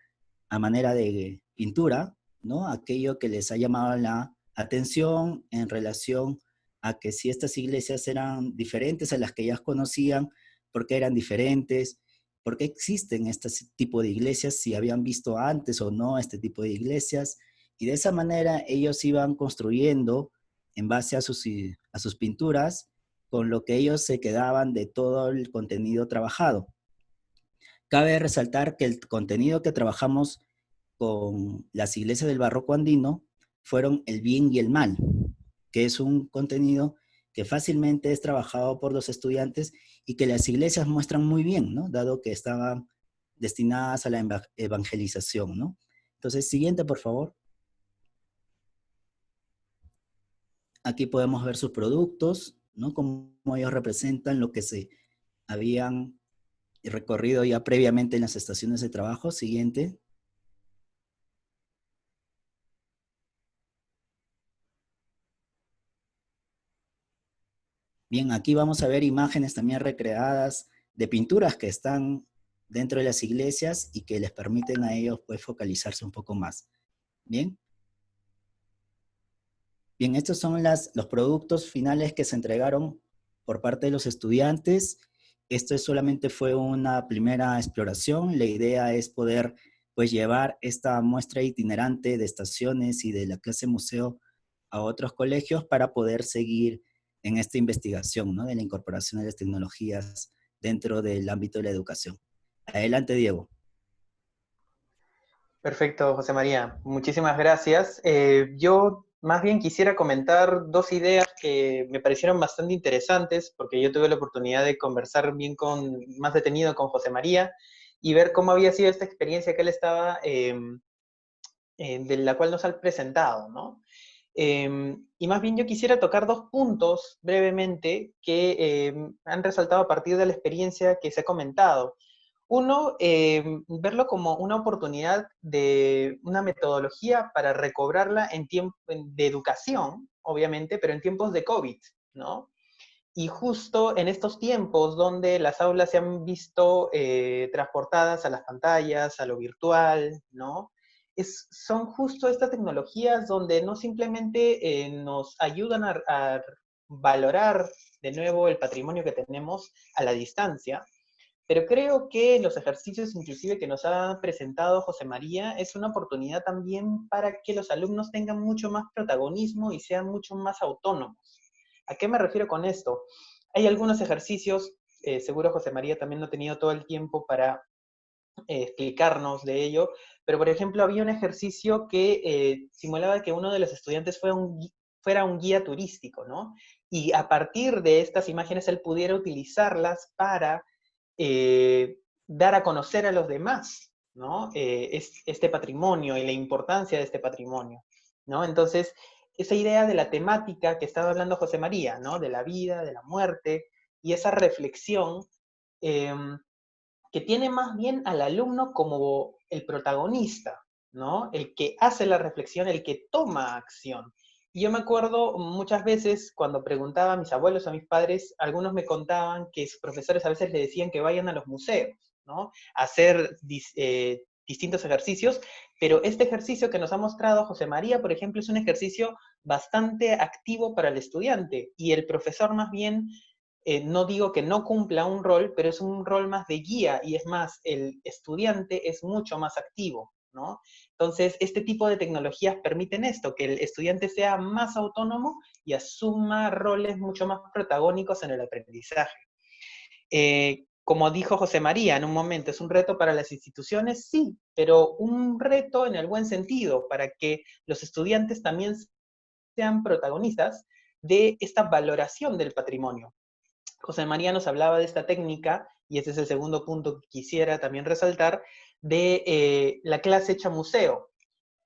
a manera de pintura, ¿no? Aquello que les ha llamado la atención en relación a que si estas iglesias eran diferentes a las que ellas conocían, por qué eran diferentes, por qué existen este tipo de iglesias, si habían visto antes o no este tipo de iglesias, y de esa manera ellos iban construyendo en base a sus pinturas, con lo que ellos se quedaban de todo el contenido trabajado. Cabe resaltar que el contenido que trabajamos con las iglesias del barroco andino fueron el bien y el mal, que es un contenido que fácilmente es trabajado por los estudiantes y que las iglesias muestran muy bien, ¿no? Dado que estaban destinadas a la evangelización, ¿no? Entonces, siguiente, por favor. Aquí podemos ver sus productos, ¿no? Cómo ellos representan lo que se habían recorrido ya previamente en las estaciones de trabajo. Siguiente. Bien, aquí vamos a ver imágenes también recreadas de pinturas que están dentro de las iglesias y que les permiten a ellos pues focalizarse un poco más. Bien. Bien, estos son los productos finales que se entregaron por parte de los estudiantes. Esto solamente fue una primera exploración. La idea es poder pues llevar esta muestra itinerante de estaciones y de la clase museo a otros colegios para poder seguir en esta investigación, ¿no? De la incorporación de las tecnologías dentro del ámbito de la educación. Adelante, Diego. Perfecto, José María. Muchísimas gracias. Yo más bien quisiera comentar dos ideas que me parecieron bastante interesantes, porque yo tuve la oportunidad de conversar más detenido con José María y ver cómo había sido esta experiencia que él estaba, de la cual nos ha presentado, ¿no? Y más bien yo quisiera tocar dos puntos brevemente que han resaltado a partir de la experiencia que se ha comentado. Uno, verlo como una oportunidad de una metodología para recobrarla en tiempo de educación, obviamente, pero en tiempos de COVID, ¿no? Y justo en estos tiempos donde las aulas se han visto transportadas a las pantallas, a lo virtual, ¿no? Son justo estas tecnologías donde no simplemente nos ayudan a valorar de nuevo el patrimonio que tenemos a la distancia, pero creo que los ejercicios inclusive que nos ha presentado José María es una oportunidad también para que los alumnos tengan mucho más protagonismo y sean mucho más autónomos. ¿A qué me refiero con esto? Hay algunos ejercicios, seguro José María también no ha tenido todo el tiempo para explicarnos de ello, pero por ejemplo había un ejercicio que simulaba que uno de los estudiantes fuera un guía turístico, ¿no? Y a partir de estas imágenes él pudiera utilizarlas para dar a conocer a los demás, ¿no? Este patrimonio y la importancia de este patrimonio, ¿no? Entonces, esa idea de la temática que estaba hablando José María, ¿no? De la vida, de la muerte, y esa reflexión que tiene más bien al alumno como el protagonista, ¿no? El que hace la reflexión, el que toma acción. Y yo me acuerdo muchas veces cuando preguntaba a mis abuelos, a mis padres, algunos me contaban que sus profesores a veces le decían que vayan a los museos, ¿no? A hacer distintos ejercicios, pero este ejercicio que nos ha mostrado José María, por ejemplo, es un ejercicio bastante activo para el estudiante, y el profesor más bien, no digo que no cumpla un rol, pero es un rol más de guía, y es más, el estudiante es mucho más activo, ¿no? Entonces, este tipo de tecnologías permiten esto, que el estudiante sea más autónomo y asuma roles mucho más protagónicos en el aprendizaje. Como dijo José María en un momento, ¿es un reto para las instituciones? Sí, pero un reto en el buen sentido, para que los estudiantes también sean protagonistas de esta valoración del patrimonio. José María nos hablaba de esta técnica, y ese es el segundo punto que quisiera también resaltar, de la clase hecha museo.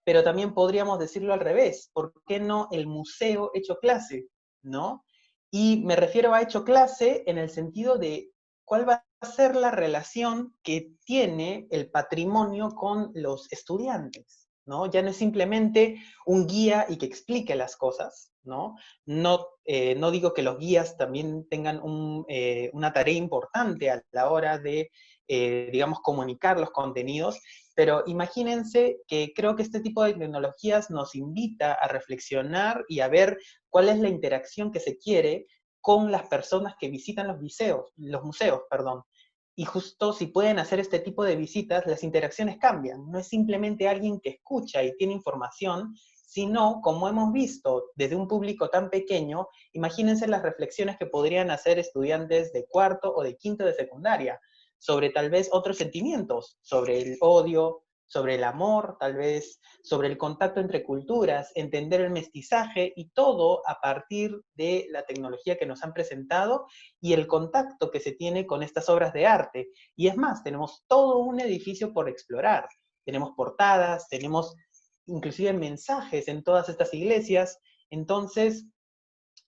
Pero también podríamos decirlo al revés, ¿por qué no el museo hecho clase? ¿No? Y me refiero a hecho clase en el sentido de cuál va a ser la relación que tiene el patrimonio con los estudiantes, ¿no? Ya no es simplemente un guía y que explique las cosas, ¿no? No digo que los guías también tengan una tarea importante a la hora de, digamos, comunicar los contenidos, pero imagínense que creo que este tipo de tecnologías nos invita a reflexionar y a ver cuál es la interacción que se quiere con las personas que visitan los museos, perdón. Y justo si pueden hacer este tipo de visitas, las interacciones cambian. No es simplemente alguien que escucha y tiene información, sino, como hemos visto, desde un público tan pequeño, imagínense las reflexiones que podrían hacer estudiantes de cuarto o de quinto de secundaria, sobre tal vez otros sentimientos, sobre el odio, sobre el amor, tal vez sobre el contacto entre culturas, entender el mestizaje, y todo a partir de la tecnología que nos han presentado y el contacto que se tiene con estas obras de arte. Y es más, tenemos todo un edificio por explorar. Tenemos portadas, tenemos inclusive mensajes en todas estas iglesias. Entonces,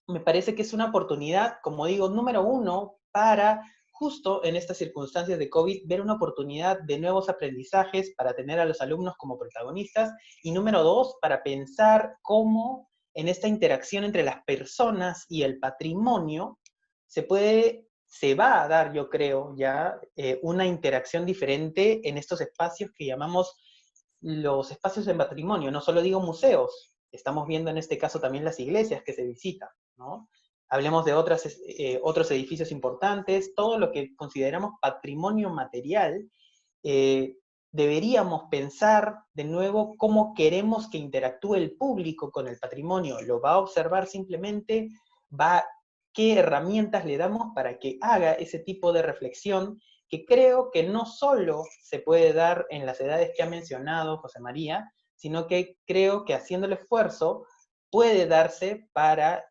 me parece que es una oportunidad, como digo, número uno, para justo en estas circunstancias de COVID, ver una oportunidad de nuevos aprendizajes para tener a los alumnos como protagonistas, y número dos, para pensar cómo en esta interacción entre las personas y el patrimonio se va a dar, yo creo, ya una interacción diferente en estos espacios que llamamos los espacios de patrimonio. No solo digo museos, estamos viendo en este caso también las iglesias que se visitan, ¿no? Hablemos de otros edificios importantes, todo lo que consideramos patrimonio material. Deberíamos pensar de nuevo cómo queremos que interactúe el público con el patrimonio. ¿Lo va a observar simplemente? ¿Qué herramientas le damos para que haga ese tipo de reflexión, que creo que no solo se puede dar en las edades que ha mencionado José María, sino que creo que haciendo el esfuerzo puede darse para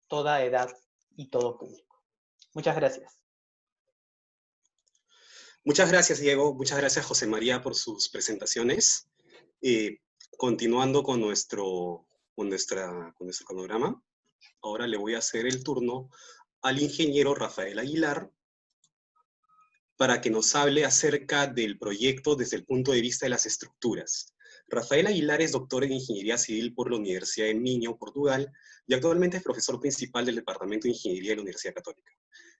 toda edad y todo público? Muchas gracias. Muchas gracias, Diego. Muchas gracias, José María, por sus presentaciones. Continuando con nuestro cronograma, ahora le voy a hacer el turno al ingeniero Rafael Aguilar para que nos hable acerca del proyecto desde el punto de vista de las estructuras. Rafael Aguilar es doctor en Ingeniería Civil por la Universidad de Minho, Portugal, y actualmente es profesor principal del Departamento de Ingeniería de la Universidad Católica.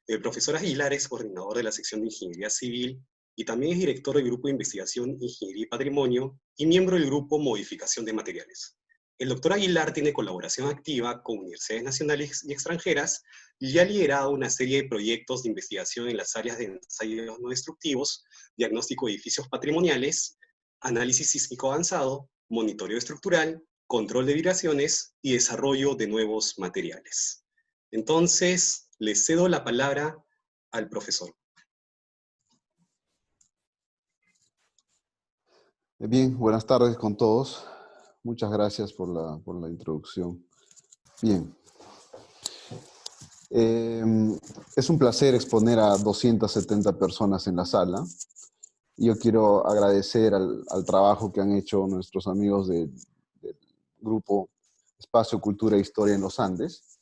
El profesor Aguilar es coordinador de la sección de Ingeniería Civil y también es director del Grupo de Investigación Ingeniería y Patrimonio y miembro del Grupo Modificación de Materiales. El doctor Aguilar tiene colaboración activa con universidades nacionales y extranjeras y ha liderado una serie de proyectos de investigación en las áreas de ensayos no destructivos, diagnóstico de edificios patrimoniales, análisis sísmico avanzado, monitoreo estructural, control de vibraciones y desarrollo de nuevos materiales. Entonces, le cedo la palabra al profesor. Bien, buenas tardes con todos. Muchas gracias por la introducción. Bien. Es un placer exponer a 270 personas en la sala. Yo quiero agradecer al trabajo que han hecho nuestros amigos del grupo Espacio, Cultura e Historia en los Andes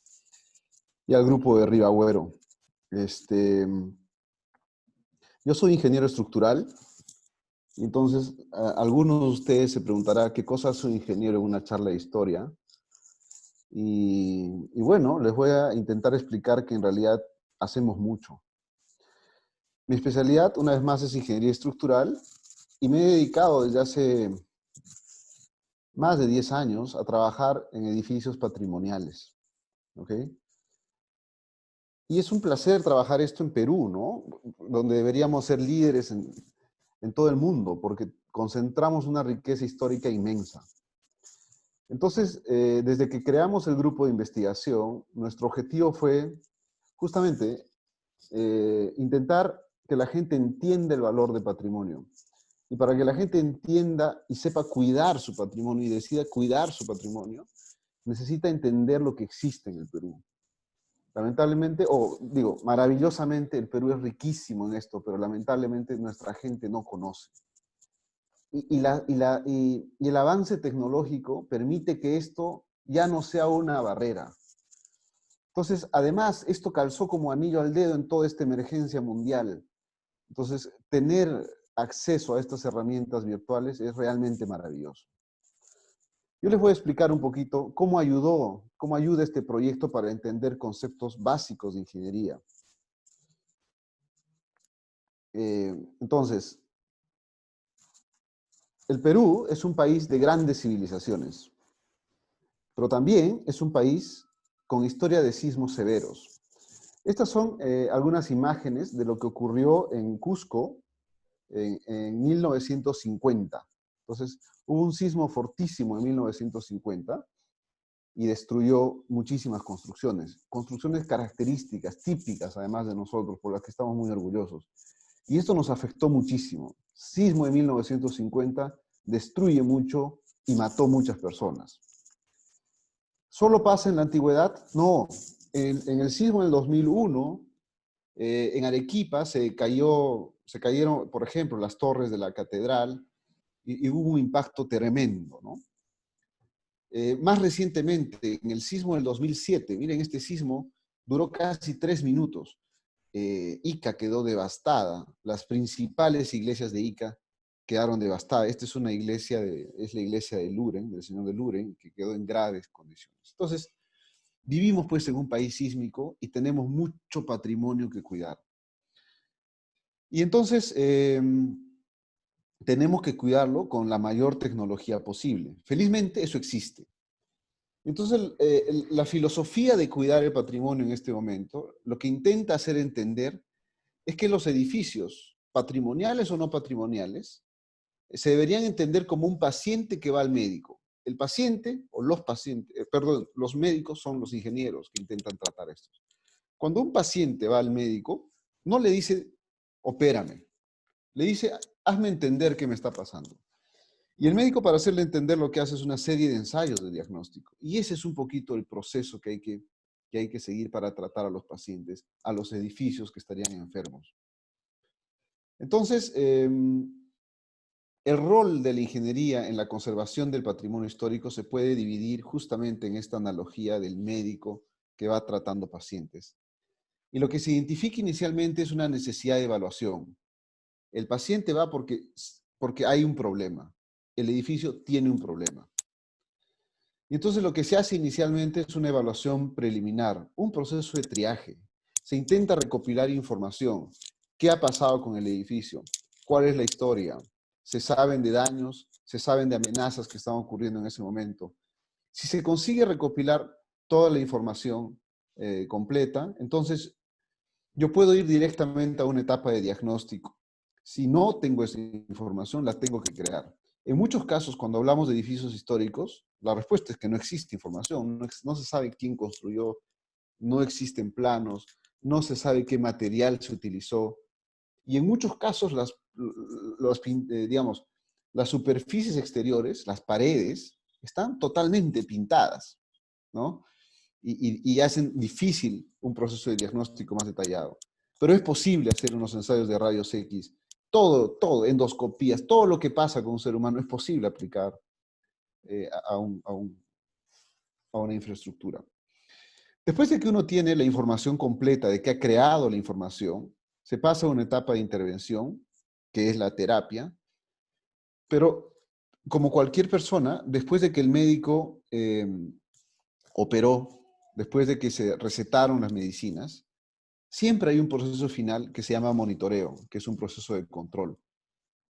y al grupo de Ribagüero. Yo soy ingeniero estructural, entonces algunos de ustedes se preguntarán qué cosa hace un ingeniero en una charla de historia. Y bueno, les voy a intentar explicar que en realidad hacemos mucho. Mi especialidad, una vez más, es ingeniería estructural y me he dedicado desde hace más de 10 años a trabajar en edificios patrimoniales. ¿Ok? Y es un placer trabajar esto en Perú, ¿no? Donde deberíamos ser líderes en todo el mundo, porque concentramos una riqueza histórica inmensa. Entonces, desde que creamos el grupo de investigación, nuestro objetivo fue justamente intentar que la gente entienda el valor del patrimonio. Y para que la gente entienda y sepa cuidar su patrimonio y decida cuidar su patrimonio, necesita entender lo que existe en el Perú. Lamentablemente, maravillosamente, el Perú es riquísimo en esto, pero lamentablemente nuestra gente no conoce. Y el avance tecnológico permite que esto ya no sea una barrera. Entonces, además, esto calzó como anillo al dedo en toda esta emergencia mundial. Entonces, tener acceso a estas herramientas virtuales es realmente maravilloso. Yo les voy a explicar un poquito cómo ayuda este proyecto para entender conceptos básicos de ingeniería. Entonces, el Perú es un país de grandes civilizaciones, pero también es un país con historia de sismos severos. Estas son algunas imágenes de lo que ocurrió en Cusco en 1950. Entonces, hubo un sismo fortísimo en 1950 y destruyó muchísimas construcciones. Construcciones características, típicas además de nosotros, por las que estamos muy orgullosos. Y esto nos afectó muchísimo. Sismo de 1950 destruye mucho y mató muchas personas. ¿Solo pasa en la antigüedad? No. En el sismo del 2001, en Arequipa se cayeron, por ejemplo, las torres de la catedral y hubo un impacto tremendo, ¿no? Más recientemente, en el sismo del 2007, miren, este sismo duró casi 3 minutos. Ica quedó devastada. Las principales iglesias de Ica quedaron devastadas. Esta es una iglesia, es la iglesia de Luren, del señor de Luren, que quedó en graves condiciones. Entonces, vivimos pues en un país sísmico y tenemos mucho patrimonio que cuidar. Y entonces, tenemos que cuidarlo con la mayor tecnología posible. Felizmente, eso existe. Entonces, la filosofía de cuidar el patrimonio en este momento, lo que intenta hacer entender es que los edificios, patrimoniales o no patrimoniales, se deberían entender como un paciente que va al médico. El paciente, o los pacientes, los médicos son los ingenieros que intentan tratar esto. Cuando un paciente va al médico, no le dice, opérame. Le dice, hazme entender qué me está pasando. Y el médico, para hacerle entender, lo que hace es una serie de ensayos de diagnóstico. Y ese es un poquito el proceso que hay que seguir para tratar a los pacientes, a los edificios que estarían enfermos. Entonces, el rol de la ingeniería en la conservación del patrimonio histórico se puede dividir justamente en esta analogía del médico que va tratando pacientes. Y lo que se identifica inicialmente es una necesidad de evaluación. El paciente va porque hay un problema. el edificio tiene un problema. Y entonces lo que se hace inicialmente es una evaluación preliminar, un proceso de triaje. Se intenta recopilar información. ¿Qué ha pasado con el edificio? ¿Cuál es la historia? ¿Se saben de daños? ¿Se saben de amenazas que están ocurriendo en ese momento? Si se consigue recopilar toda la información completa, entonces yo puedo ir directamente a una etapa de diagnóstico. Si no tengo esa información, la tengo que crear. En muchos casos, cuando hablamos de edificios históricos, la respuesta es que no existe información, no se sabe quién construyó, no existen planos, no se sabe qué material se utilizó. Y en muchos casos, digamos, las superficies exteriores, las paredes, están totalmente pintadas, ¿no? Y hacen difícil un proceso de diagnóstico más detallado. Pero es posible hacer unos ensayos de rayos X. Todo, endoscopías, todo lo que pasa con un ser humano es posible aplicar a una infraestructura. Después de que uno tiene la información completa de que ha creado la información, se pasa a una etapa de intervención, que es la terapia, pero como cualquier persona, después de que el médico operó, después de que se recetaron las medicinas, siempre hay un proceso final que se llama monitoreo, que es un proceso de control,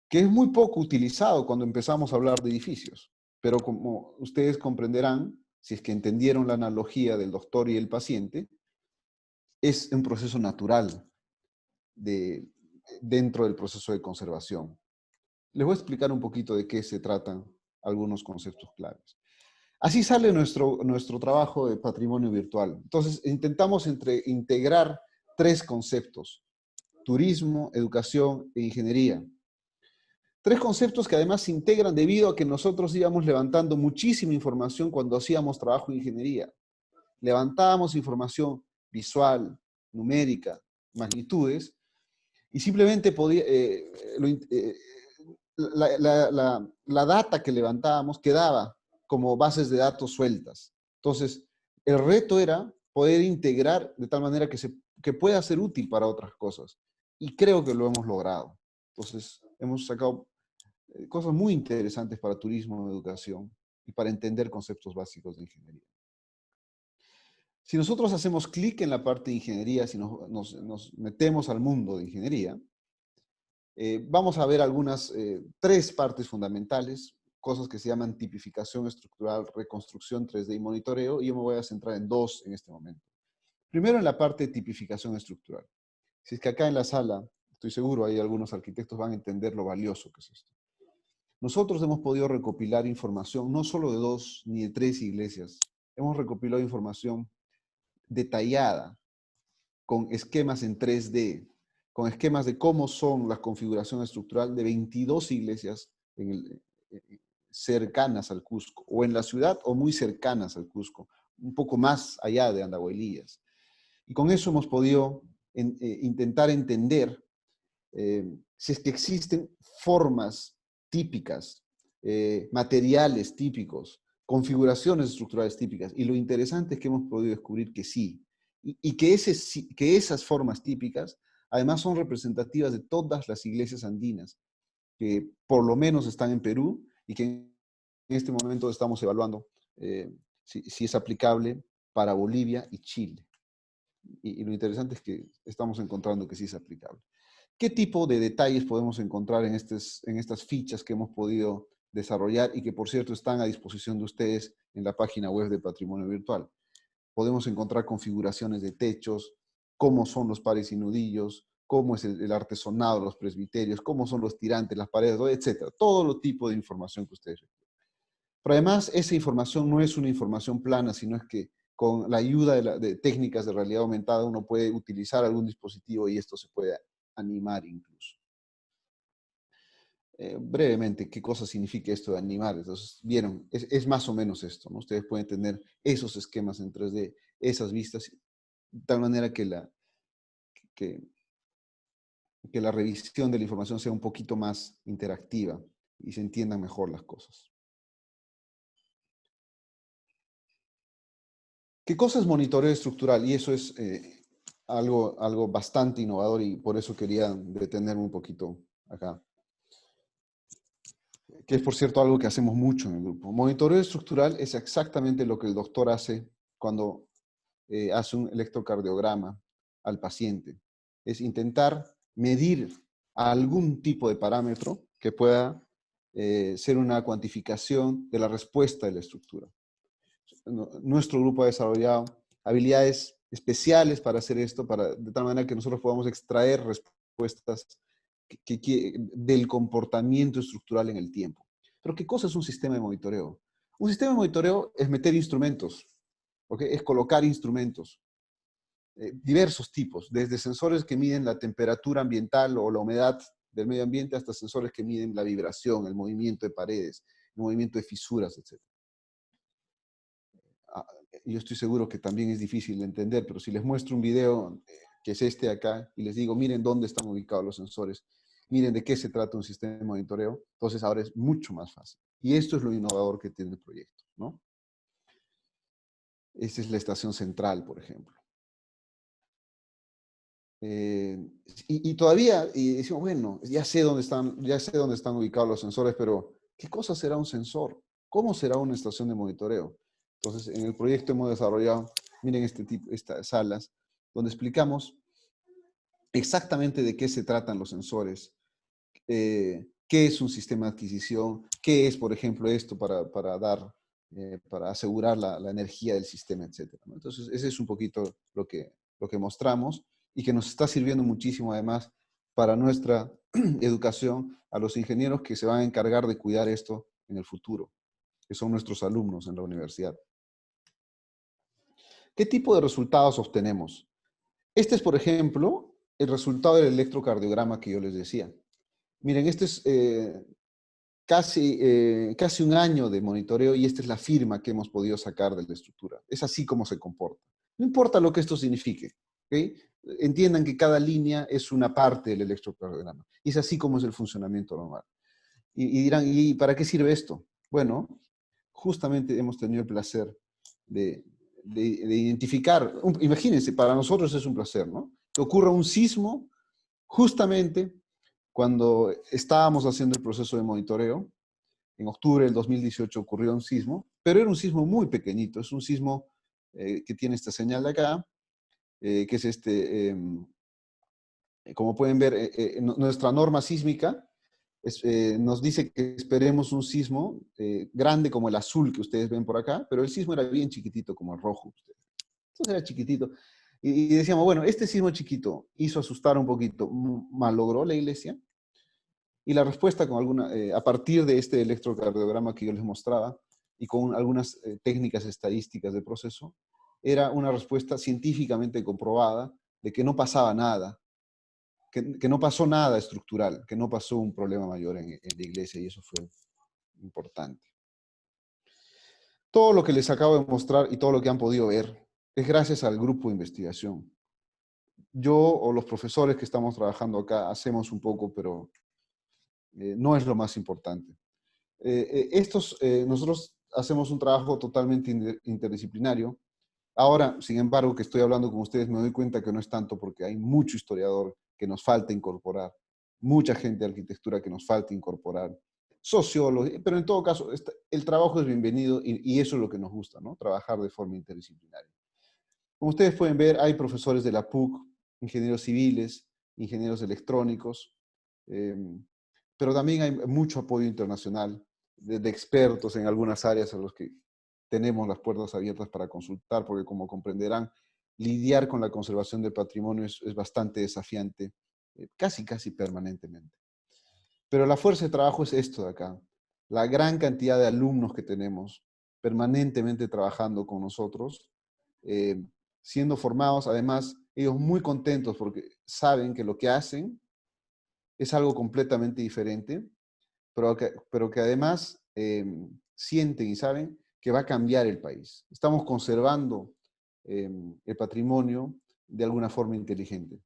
que es muy poco utilizado cuando empezamos a hablar de edificios. Pero como ustedes comprenderán, si es que entendieron la analogía del doctor y el paciente, es un proceso natural dentro del proceso de conservación. Les voy a explicar un poquito de qué se tratan algunos conceptos claves. Así sale nuestro trabajo de patrimonio virtual. Entonces, intentamos integrar tres conceptos: turismo, educación e ingeniería. Tres conceptos que además se integran debido a que nosotros íbamos levantando muchísima información cuando hacíamos trabajo de ingeniería. Levantábamos información visual, numérica, magnitudes, y simplemente la data que levantábamos quedaba como bases de datos sueltas. Entonces, el reto era poder integrar de tal manera que pueda ser útil para otras cosas. Y creo que lo hemos logrado. Entonces, hemos sacado cosas muy interesantes para turismo, educación y para entender conceptos básicos de ingeniería. Si nosotros hacemos clic en la parte de ingeniería, si nos metemos al mundo de ingeniería, vamos a ver tres partes fundamentales, cosas que se llaman tipificación estructural, reconstrucción 3D y monitoreo, y yo me voy a centrar en dos en este momento. Primero, en la parte de tipificación estructural. Si es que acá en la sala, estoy seguro, hay algunos arquitectos van a entender lo valioso que es esto. Nosotros hemos podido recopilar información, no solo de 2 ni de 3 iglesias, hemos recopilado información detallada, con esquemas en 3D, con esquemas de cómo son la configuración estructural de 22 iglesias cercanas al Cusco, o en la ciudad o muy cercanas al Cusco, un poco más allá de Andahuaylillas. Y con eso hemos podido intentar entender si es que existen formas típicas, materiales típicos, configuraciones estructurales típicas. Y lo interesante es que hemos podido descubrir que sí. Y que esas formas típicas además son representativas de todas las iglesias andinas, que por lo menos están en Perú y que en este momento estamos evaluando si es aplicable para Bolivia y Chile. Y lo interesante es que estamos encontrando que sí es aplicable. ¿Qué tipo de detalles podemos encontrar en estas fichas que hemos podido desarrollar y que, por cierto, están a disposición de ustedes en la página web de Patrimonio Virtual? Podemos encontrar configuraciones de techos, cómo son los pares y nudillos, cómo es el artesonado de los presbiterios, cómo son los tirantes, las paredes, etc. Todo lo tipo de información que ustedes requieren. Pero además, esa información no es una información plana, sino es que con la ayuda de técnicas de realidad aumentada uno puede utilizar algún dispositivo y esto se puede animar incluso. Brevemente, ¿qué cosa significa esto de animar? Entonces, vieron, es más o menos esto, ¿no? Ustedes pueden tener esos esquemas en 3D, esas vistas, de tal manera que la revisión de la información sea un poquito más interactiva y se entiendan mejor las cosas. ¿Qué cosa es monitoreo estructural? Y eso es algo bastante innovador y por eso quería detenerme un poquito acá. que es por cierto algo que hacemos mucho en el grupo. Monitoreo estructural es exactamente lo que el doctor hace cuando hace un electrocardiograma al paciente. Es intentar medir algún tipo de parámetro que pueda ser una cuantificación de la respuesta de la estructura. Nuestro grupo ha desarrollado habilidades especiales para hacer esto, de tal manera que nosotros podamos extraer respuestas del comportamiento estructural en el tiempo. Pero ¿qué cosa es un sistema de monitoreo? Un sistema de monitoreo es meter instrumentos, ¿okay? Es colocar instrumentos, diversos tipos, desde sensores que miden la temperatura ambiental o la humedad del medio ambiente hasta sensores que miden la vibración, el movimiento de paredes, el movimiento de fisuras, etc. Yo estoy seguro que también es difícil de entender, pero si les muestro un video que es este de acá y les digo, miren dónde están ubicados los sensores, miren de qué se trata un sistema de monitoreo, entonces ahora es mucho más fácil. Y esto es lo innovador que tiene el proyecto, ¿no? Esta es la estación central, por ejemplo. Y todavía decimos, bueno, ya sé dónde están ubicados los sensores, pero ¿qué cosa será un sensor? ¿Cómo será una estación de monitoreo? Entonces, en el proyecto hemos desarrollado, miren estas salas, donde explicamos exactamente de qué se tratan los sensores, qué es un sistema de adquisición, qué es, por ejemplo, esto para asegurar la energía del sistema, etc. ¿no? Entonces, ese es un poquito lo que mostramos y que nos está sirviendo muchísimo, además, para nuestra educación a los ingenieros que se van a encargar de cuidar esto en el futuro, que son nuestros alumnos en la universidad. ¿Qué tipo de resultados obtenemos? Este es, por ejemplo, el resultado del electrocardiograma que yo les decía. Miren, este es casi un año de monitoreo y esta es la firma que hemos podido sacar de la estructura. Es así como se comporta. No importa lo que esto signifique, ¿okay? Entiendan que cada línea es una parte del electrocardiograma. Y es así como es el funcionamiento normal. Y dirán, ¿y para qué sirve esto? Bueno, justamente hemos tenido el placer de identificar, imagínense, para nosotros es un placer, ¿no? Que ocurra un sismo justamente cuando estábamos haciendo el proceso de monitoreo. En octubre del 2018 ocurrió un sismo, pero era un sismo muy pequeñito, es un sismo que tiene esta señal de acá, que es como pueden ver, nuestra norma sísmica nos dice que esperemos un sismo grande como el azul que ustedes ven por acá, pero el sismo era bien chiquitito como el rojo. Entonces era chiquitito. Y decíamos, bueno, este sismo chiquito hizo asustar un poquito, malogró la iglesia. Y la respuesta a partir de este electrocardiograma que yo les mostraba y con algunas técnicas estadísticas de proceso, era una respuesta científicamente comprobada de que no pasaba nada, que no pasó nada estructural, que no pasó un problema mayor en la iglesia, y eso fue importante. Todo lo que les acabo de mostrar y todo lo que han podido ver es gracias al grupo de investigación. Yo o los profesores que estamos trabajando acá hacemos un poco, pero no es lo más importante. Nosotros hacemos un trabajo totalmente interdisciplinario. Ahora, sin embargo, que estoy hablando con ustedes, me doy cuenta que no es tanto porque hay mucho historiador que nos falta incorporar, mucha gente de arquitectura que nos falta incorporar, sociólogos, pero en todo caso, el trabajo es bienvenido y eso es lo que nos gusta, ¿no? Trabajar de forma interdisciplinaria. Como ustedes pueden ver, hay profesores de la PUC, ingenieros civiles, ingenieros electrónicos, pero también hay mucho apoyo internacional de expertos en algunas áreas a los que tenemos las puertas abiertas para consultar, porque como comprenderán, lidiar con la conservación del patrimonio es bastante desafiante, casi permanentemente. Pero la fuerza de trabajo es esto de acá, la gran cantidad de alumnos que tenemos permanentemente trabajando con nosotros, siendo formados, además, ellos muy contentos porque saben que lo que hacen es algo completamente diferente, pero que además sienten y saben que va a cambiar el país. Estamos conservando el patrimonio de alguna forma inteligente.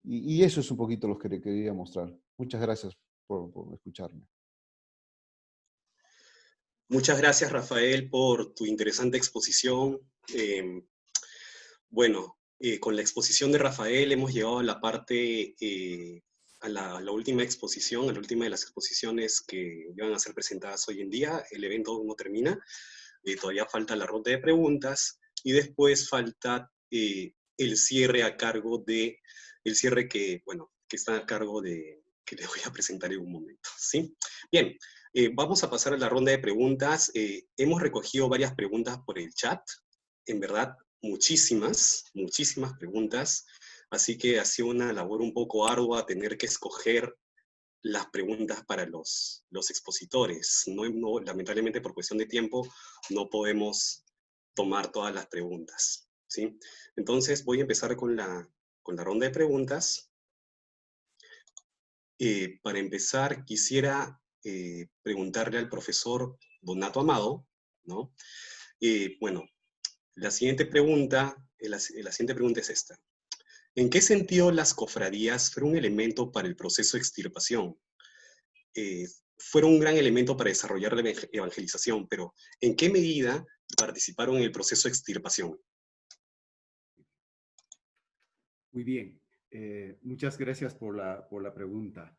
Y eso es un poquito lo que le quería mostrar. Muchas gracias por escucharme. Muchas gracias, Rafael, por tu interesante exposición. Bueno, con la exposición de Rafael hemos llegado a la parte a la última exposición, a la última de las exposiciones que van a ser presentadas hoy en día. El evento aún no termina, todavía falta la ronda de preguntas, y después falta el cierre a cargo de, el cierre que, bueno, que está a cargo de, que les voy a presentar en un momento, ¿sí? Bien, vamos a pasar a la ronda de preguntas. Hemos recogido varias preguntas por el chat, en verdad, muchísimas preguntas, así que ha sido una labor un poco ardua tener que escoger las preguntas para los expositores. Lamentablemente, por cuestión de tiempo, no podemos tomar todas las preguntas, ¿sí? Entonces, voy a empezar con la ronda de preguntas. Para empezar, quisiera preguntarle al profesor Donato Amado, ¿no? Bueno, la siguiente pregunta es esta. ¿En qué sentido las cofradías fueron un elemento para el proceso de extirpación? Fueron un gran elemento para desarrollar la evangelización, pero ¿en qué medida participaron en el proceso de extirpación? Muy bien. Muchas gracias por la pregunta.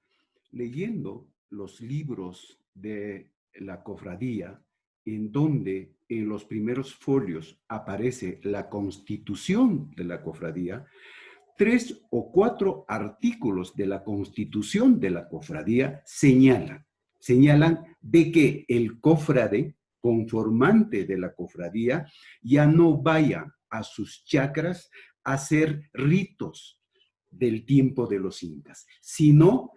Leyendo los libros de la cofradía, en donde en los primeros folios aparece la constitución de la cofradía, 3 o 4 artículos de la constitución de la cofradía señalan de que el cofrade, conformante de la cofradía, ya no vaya a sus chacras a hacer ritos del tiempo de los incas, sino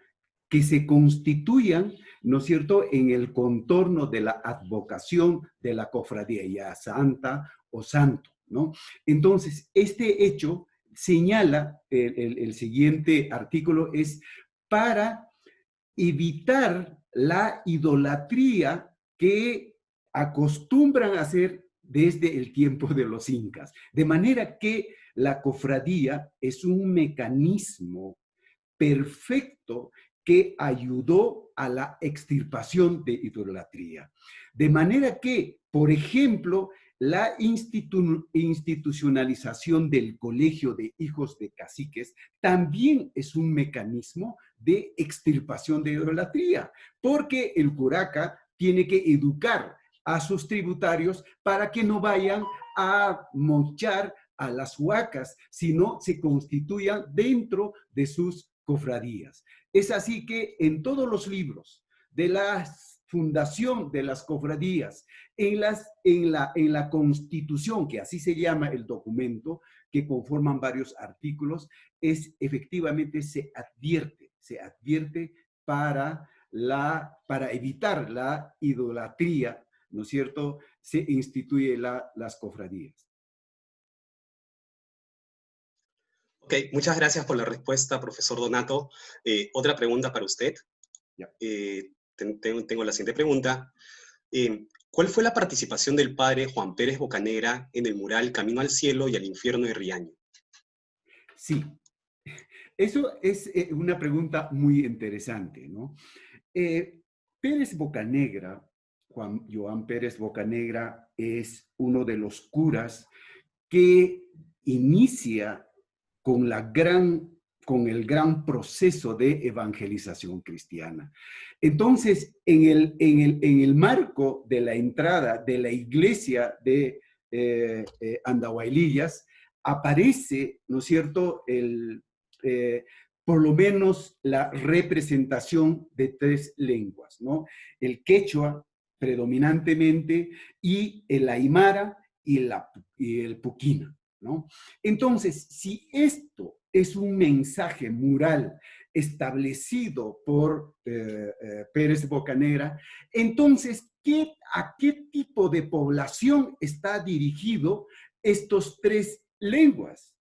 que se constituyan, ¿no es cierto?, en el contorno de la advocación de la cofradía, ya santa o santo, ¿no? Entonces, este hecho señala, el siguiente artículo es para evitar la idolatría que acostumbran a hacer desde el tiempo de los incas. De manera que la cofradía es un mecanismo perfecto que ayudó a la extirpación de idolatría. De manera que, por ejemplo, la institucionalización del colegio de hijos de caciques también es un mecanismo de extirpación de idolatría, porque el curaca tiene que educar a sus tributarios para que no vayan a mochar a las huacas, sino se constituyan dentro de sus cofradías. Es así que en todos los libros de la fundación de las cofradías, en la Constitución, que así se llama el documento, que conforman varios artículos, efectivamente se advierte para evitar la idolatría, ¿no es cierto? Se instituye las cofradías. Ok, muchas gracias por la respuesta, profesor Donato. Otra pregunta para usted. Ya. Tengo la siguiente pregunta. ¿Cuál fue la participación del padre Juan Pérez Bocanegra en el mural Camino al Cielo y al Infierno de Riaño? Sí, eso es una pregunta muy interesante, ¿no? Pérez Bocanegra, Juan Joan Pérez Bocanegra, es uno de los curas que inicia con el gran proceso de evangelización cristiana. Entonces, en el marco de la entrada de la iglesia de Andahuaylillas, aparece, ¿no es cierto?, por lo menos la representación de 3 lenguas, ¿no? El quechua predominantemente, y el aymara y el puquina, ¿no? Entonces, si esto es un mensaje mural establecido por Pérez Bocanegra, entonces, ¿a qué tipo de población está dirigido estos 3 lenguas?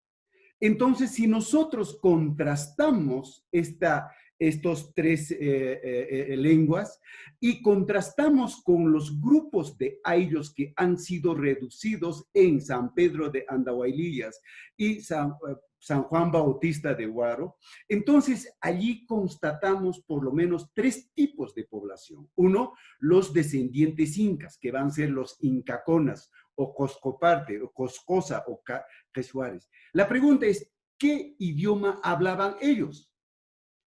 Entonces, si nosotros contrastamos estos 3 lenguas y contrastamos con los grupos de ayllus que han sido reducidos en San Pedro de Andahuaylillas y San Juan Bautista de Huaro, entonces allí constatamos por lo menos 3 tipos de población. Uno, los descendientes incas, que van a ser los incaconas, o Coscoparte, o Coscosa, o Quesuares. La pregunta es, ¿qué idioma hablaban ellos?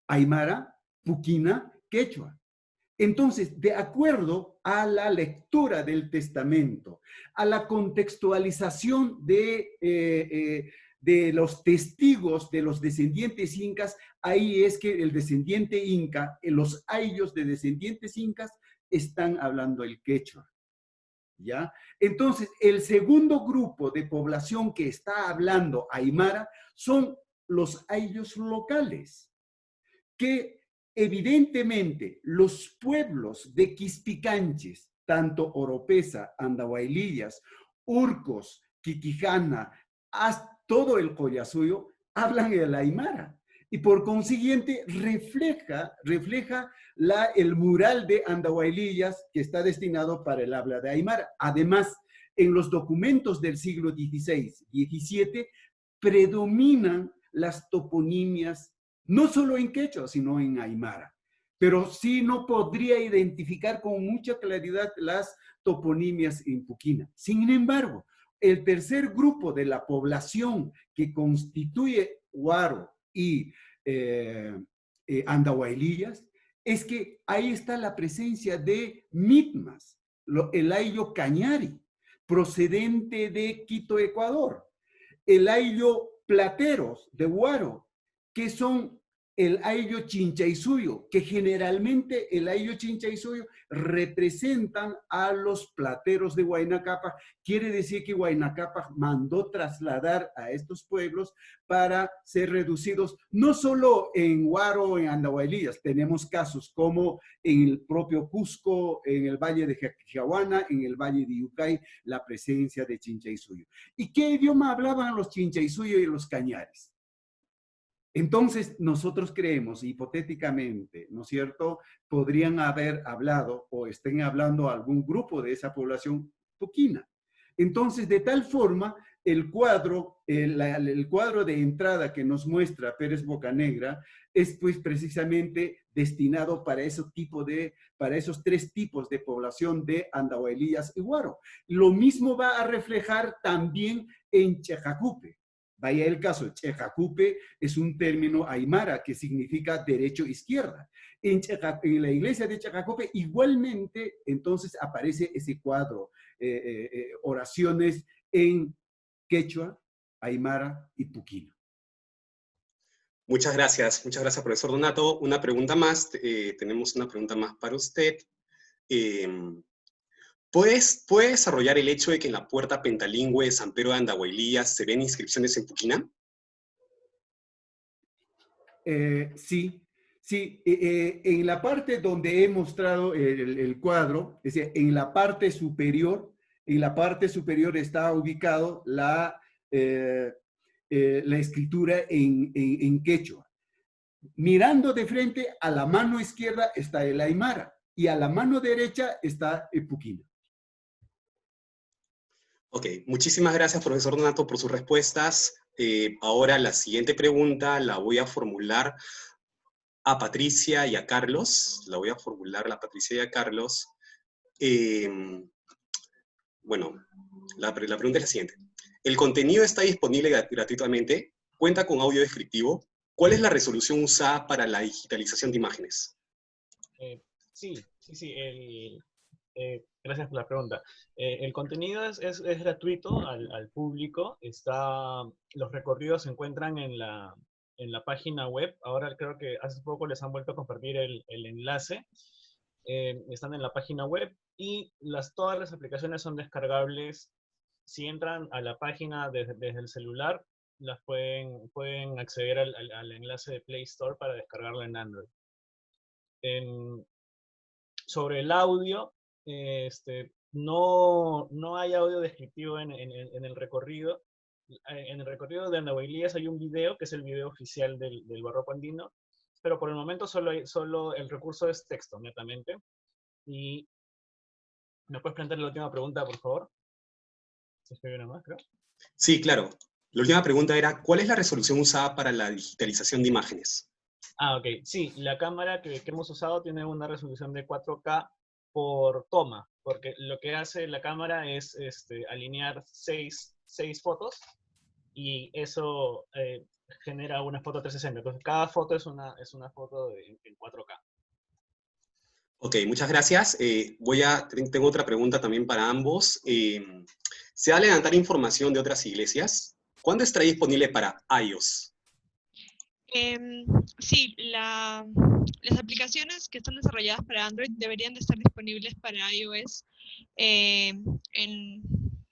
aymara, puquina, quechua. Entonces, de acuerdo a la lectura del testamento, a la contextualización de los testigos de los descendientes incas, ahí es que el descendiente inca, los ayllus de descendientes incas, están hablando el quechua. ¿Ya? Entonces, el segundo grupo de población que está hablando aymara son los ayllus locales, que evidentemente los pueblos de Quispicanches, tanto Oropesa, Andahuaylillas, Urcos, Quiquijana, hasta todo el Collasuyo, hablan el aymara. Y por consiguiente refleja el mural de Andahuaylillas que está destinado para el habla de aymara. Además, en los documentos del siglo XVI, XVII, predominan las toponimias no solo en quechua, sino en aymara. Pero sí no podría identificar con mucha claridad las toponimias en puquina. Sin embargo, el tercer grupo de la población que constituye Huaro y Andahuaylillas es que ahí está la presencia de mitmas, el ayllu cañari, procedente de Quito, Ecuador, el ayllu plateros de Huaro, que son el ayllu chinchaysuyo, que generalmente el ayllu chinchaysuyo representan a los plateros de Huayna Cápac. Quiere decir que Huayna Cápac mandó trasladar a estos pueblos para ser reducidos, no solo en Huaro o en Andahuaylillas, tenemos casos como en el propio Cusco, en el valle de Jaquijahuana, en el valle de Yucay, la presencia de chinchaysuyo. ¿Y qué idioma hablaban los chinchaysuyo y los cañares? Entonces, nosotros creemos, hipotéticamente, ¿no es cierto?, podrían haber hablado o estén hablando algún grupo de esa población puquina. Entonces, de tal forma, el cuadro de entrada que nos muestra Pérez Bocanegra es pues precisamente destinado para esos tres tipos de población de Andahuaylillas y Huaro. Lo mismo va a reflejar también en Chejacupe. Vaya el caso, Chejacupe es un término aymara que significa derecho-izquierda. En la iglesia de Chejacupe igualmente entonces aparece ese cuadro, oraciones en quechua, aymara y puquina. Muchas gracias, profesor Donato. Una pregunta más, tenemos una pregunta más para usted. ¿Puede desarrollar el hecho de que en la puerta pentalingüe de San Pedro de Andahuaylillas se ven inscripciones en puquina? Sí. En la parte donde he mostrado el cuadro, es decir, en la parte superior está ubicado la escritura en quechua. Mirando de frente, a la mano izquierda está el aymara y a la mano derecha está el puquina. Ok, muchísimas gracias, profesor Donato, por sus respuestas. Ahora la siguiente pregunta la voy a formular a Patricia y a Carlos. Bueno, la pregunta es la siguiente. ¿El contenido está disponible gratuitamente? ¿Cuenta con audio descriptivo? ¿Cuál es la resolución usada para la digitalización de imágenes? Sí. Gracias por la pregunta. El contenido es gratuito al público. Los recorridos se encuentran en la página web. Ahora creo que hace poco les han vuelto a compartir el enlace. Están en la página web y todas las aplicaciones son descargables. Si entran a la página desde el celular, pueden acceder al enlace de Play Store para descargarla en Android. Sobre el audio, no hay audio descriptivo en el recorrido. En el recorrido de Andahuaylillas hay un video, que es el video oficial del barroco andino, pero por el momento solo el recurso es texto, netamente. Y ¿me puedes plantear la última pregunta, por favor? ¿Se escribe una más, creo? Sí, claro. La última pregunta era, ¿cuál es la resolución usada para la digitalización de imágenes? Ok. Sí, la cámara que hemos usado tiene una resolución de 4K por toma, porque lo que hace la cámara es alinear seis fotos, y eso genera una foto 360. Entonces, cada foto es una foto en 4K. Ok, muchas gracias. Tengo otra pregunta también para ambos. ¿Se va a levantar información de otras iglesias? ¿Cuándo estará disponible para iOS? Sí, las aplicaciones que están desarrolladas para Android deberían de estar disponibles para iOS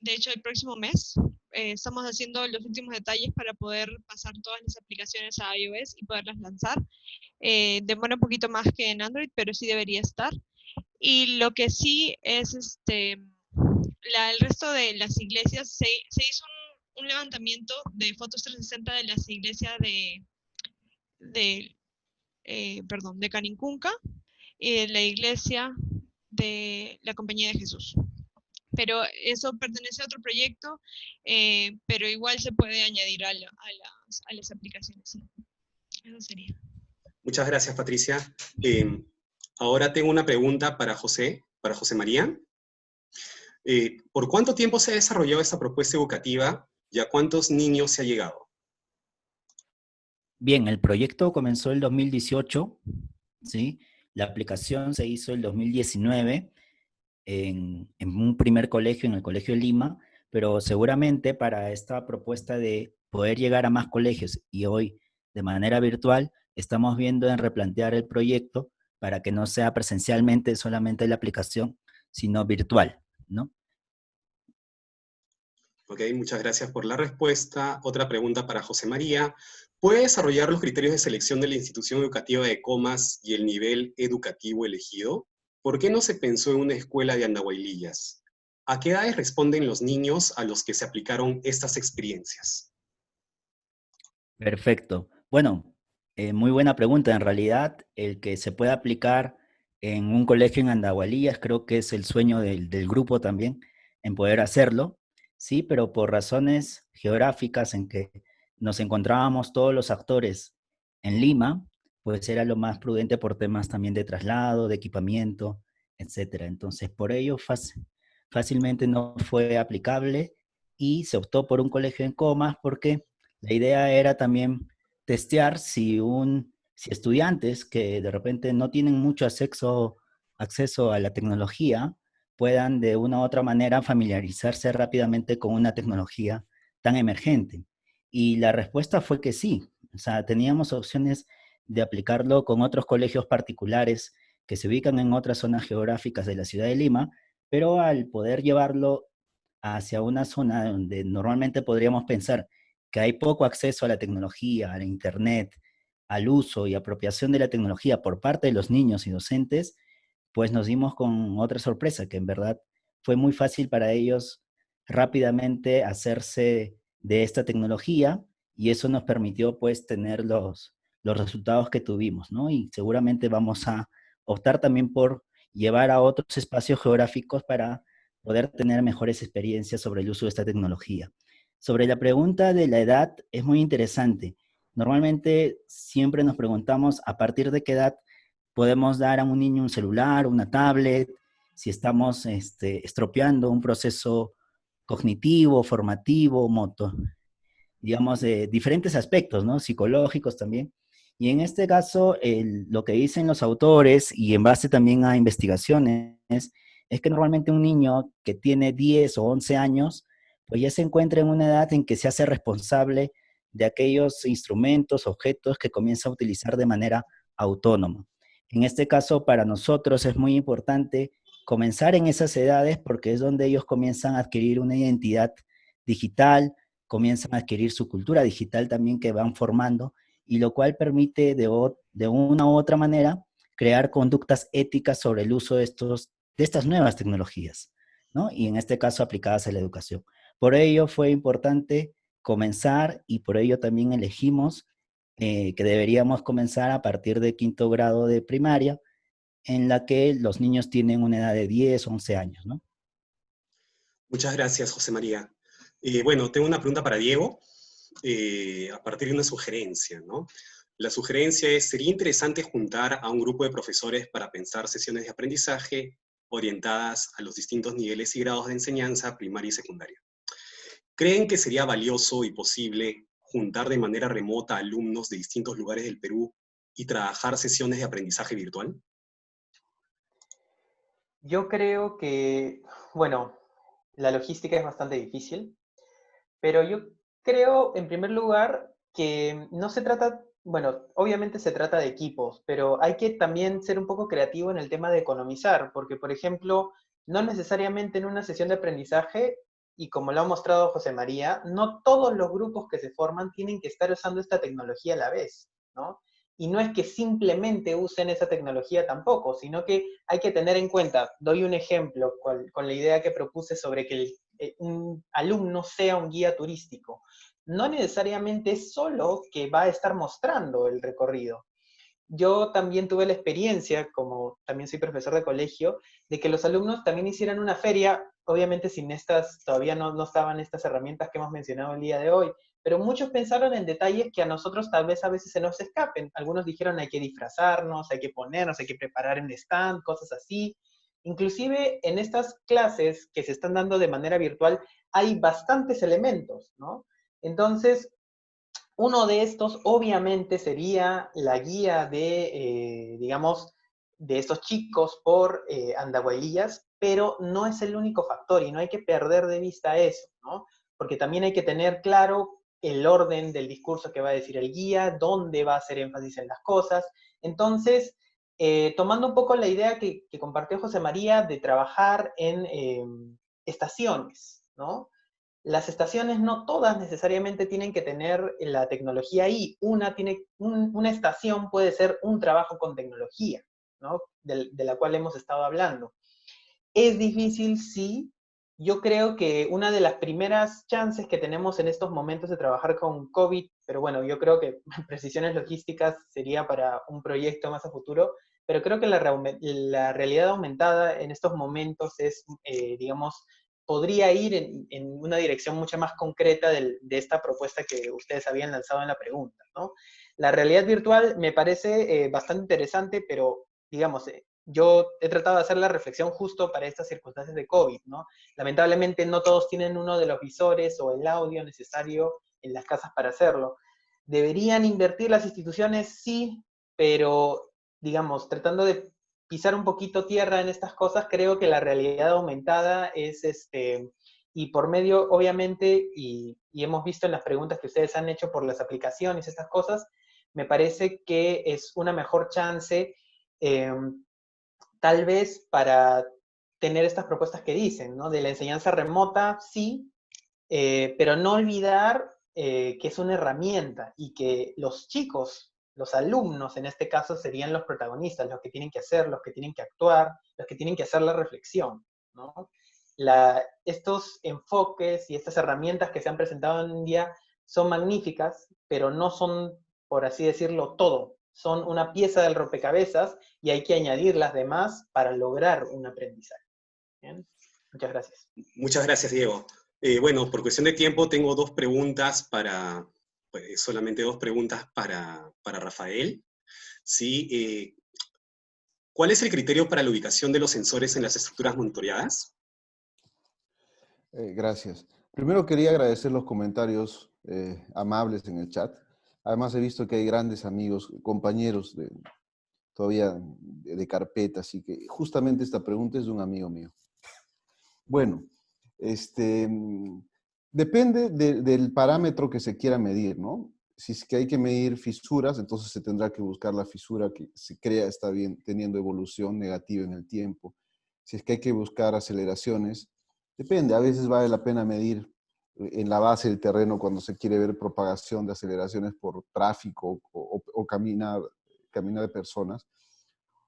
de hecho, el próximo mes. Estamos haciendo los últimos detalles para poder pasar todas las aplicaciones a iOS y poderlas lanzar. Demora un poquito más que en Android, pero sí debería estar. Y lo que sí es, el resto de las iglesias, se hizo un levantamiento de fotos 360 de las iglesias de Canincunca y de la iglesia de la Compañía de Jesús. Pero eso pertenece a otro proyecto, pero igual se puede añadir a las aplicaciones. Sí. Eso sería. Muchas gracias, Patricia. Ahora tengo una pregunta para José María. ¿Por cuánto tiempo se ha desarrollado esta propuesta educativa y a cuántos niños se ha llegado? Bien, el proyecto comenzó el 2018, ¿sí? La aplicación se hizo el 2019 en un primer colegio, en el Colegio de Lima, pero seguramente para esta propuesta de poder llegar a más colegios y hoy de manera virtual, estamos viendo en replantear el proyecto para que no sea presencialmente solamente la aplicación, sino virtual, ¿no? Ok, muchas gracias por la respuesta. Otra pregunta para José María. ¿Puede desarrollar los criterios de selección de la institución educativa de Comas y el nivel educativo elegido? ¿Por qué no se pensó en una escuela de Andahuaylillas? ¿A qué edades responden los niños a los que se aplicaron estas experiencias? Perfecto. Bueno, muy buena pregunta. En realidad, el que se pueda aplicar en un colegio en Andahuaylillas creo que es el sueño del grupo también, en poder hacerlo, sí, pero por razones geográficas en que nos encontrábamos todos los actores en Lima, pues era lo más prudente por temas también de traslado, de equipamiento, etcétera. Entonces, por ello fácilmente no fue aplicable y se optó por un colegio en Comas porque la idea era también testear si estudiantes que de repente no tienen mucho acceso a la tecnología puedan de una u otra manera familiarizarse rápidamente con una tecnología tan emergente. Y la respuesta fue que sí. O sea, teníamos opciones de aplicarlo con otros colegios particulares que se ubican en otras zonas geográficas de la ciudad de Lima, pero al poder llevarlo hacia una zona donde normalmente podríamos pensar que hay poco acceso a la tecnología, a la internet, al uso y apropiación de la tecnología por parte de los niños y docentes, pues nos dimos con otra sorpresa, que en verdad fue muy fácil para ellos rápidamente hacerse de esta tecnología y eso nos permitió pues tener los resultados que tuvimos, ¿no? Y seguramente vamos a optar también por llevar a otros espacios geográficos para poder tener mejores experiencias sobre el uso de esta tecnología. Sobre la pregunta de la edad, es muy interesante. Normalmente siempre nos preguntamos a partir de qué edad podemos dar a un niño un celular, una tablet, si estamos estropeando un proceso cognitivo, formativo, digamos, de diferentes aspectos, ¿no? Psicológicos también. Y en este caso, lo que dicen los autores, y en base también a investigaciones, es que normalmente un niño que tiene 10 o 11 años, pues ya se encuentra en una edad en que se hace responsable de aquellos instrumentos, objetos que comienza a utilizar de manera autónoma. En este caso, para nosotros es muy importante comenzar en esas edades porque es donde ellos comienzan a adquirir una identidad digital, comienzan a adquirir su cultura digital también que van formando, y lo cual permite de una u otra manera crear conductas éticas sobre el uso de estas nuevas tecnologías, ¿no? Y en este caso aplicadas a la educación. Por ello fue importante comenzar y por ello también elegimos que deberíamos comenzar a partir de 5º grado de primaria, en la que los niños tienen una edad de 10 o 11 años, ¿no? Muchas gracias, José María. Bueno, tengo una pregunta para Diego, a partir de una sugerencia, ¿no? La sugerencia es, sería interesante juntar a un grupo de profesores para pensar sesiones de aprendizaje orientadas a los distintos niveles y grados de enseñanza primaria y secundaria. ¿Creen que sería valioso y posible juntar de manera remota a alumnos de distintos lugares del Perú y trabajar sesiones de aprendizaje virtual? Yo creo que, bueno, la logística es bastante difícil, pero yo creo, en primer lugar, que no se trata, bueno, obviamente se trata de equipos, pero hay que también ser un poco creativo en el tema de economizar, porque, por ejemplo, no necesariamente en una sesión de aprendizaje, y como lo ha mostrado José María, no todos los grupos que se forman tienen que estar usando esta tecnología a la vez, ¿no? Y no es que simplemente usen esa tecnología tampoco, sino que hay que tener en cuenta, doy un ejemplo con la idea que propuse sobre que un alumno sea un guía turístico. No necesariamente es solo que va a estar mostrando el recorrido. Yo también tuve la experiencia, como también soy profesor de colegio, de que los alumnos también hicieran una feria, obviamente sin estas, todavía no estaban estas herramientas que hemos mencionado el día de hoy, pero muchos pensaron en detalles que a nosotros tal vez a veces se nos escapen. Algunos dijeron hay que disfrazarnos, hay que ponernos, hay que preparar en stand, cosas así. Inclusive en estas clases que se están dando de manera virtual hay bastantes elementos, ¿no? Entonces, uno de estos, obviamente, sería la guía de, digamos, de estos chicos por Andahuaylillas, pero no es el único factor y no hay que perder de vista eso, ¿no? Porque también hay que tener claro el orden del discurso que va a decir el guía, dónde va a hacer énfasis en las cosas. Entonces, tomando un poco la idea que compartió José María de trabajar en estaciones, ¿no? Las estaciones no todas necesariamente tienen que tener la tecnología ahí. Una estación puede ser un trabajo con tecnología, ¿no? De la cual hemos estado hablando. Es difícil, sí. Yo creo que una de las primeras chances que tenemos en estos momentos de trabajar con COVID, pero bueno, yo creo que precisiones logísticas sería para un proyecto más a futuro, pero creo que la realidad aumentada en estos momentos es, digamos, podría ir en una dirección mucho más concreta de esta propuesta que ustedes habían lanzado en la pregunta, ¿no? La realidad virtual me parece bastante interesante, pero digamos, yo he tratado de hacer la reflexión justo para estas circunstancias de COVID, ¿no? Lamentablemente no todos tienen uno de los visores o el audio necesario en las casas para hacerlo. ¿Deberían invertir las instituciones? Sí, pero, digamos, tratando de pisar un poquito tierra en estas cosas, creo que la realidad aumentada es, y por medio, obviamente, y hemos visto en las preguntas que ustedes han hecho por las aplicaciones, estas cosas, me parece que es una mejor chance tal vez para tener estas propuestas que dicen, ¿no? De la enseñanza remota, sí, pero no olvidar que es una herramienta y que los chicos, los alumnos en este caso serían los protagonistas, los que tienen que hacer, los que tienen que actuar, los que tienen que hacer la reflexión, ¿no? Estos enfoques y estas herramientas que se han presentado hoy en día son magníficas, pero no son, por así decirlo, todo. Son una pieza del rompecabezas y hay que añadir las demás para lograr un aprendizaje. ¿Bien? Muchas gracias. Muchas gracias, Diego. Bueno, por cuestión de tiempo tengo dos preguntas para, pues, solamente dos preguntas para Rafael. ¿Sí? ¿Cuál es el criterio para la ubicación de los sensores en las estructuras monitoreadas? Gracias. Primero quería agradecer los comentarios amables en el chat. Además he visto que hay grandes amigos, compañeros todavía de carpeta, así que justamente esta pregunta es de un amigo mío. Bueno, depende del parámetro que se quiera medir, ¿no? Si es que hay que medir fisuras, entonces se tendrá que buscar la fisura que se crea está bien, teniendo evolución negativa en el tiempo. Si es que hay que buscar aceleraciones, depende, a veces vale la pena medir en la base del terreno cuando se quiere ver propagación de aceleraciones por tráfico o camina de personas,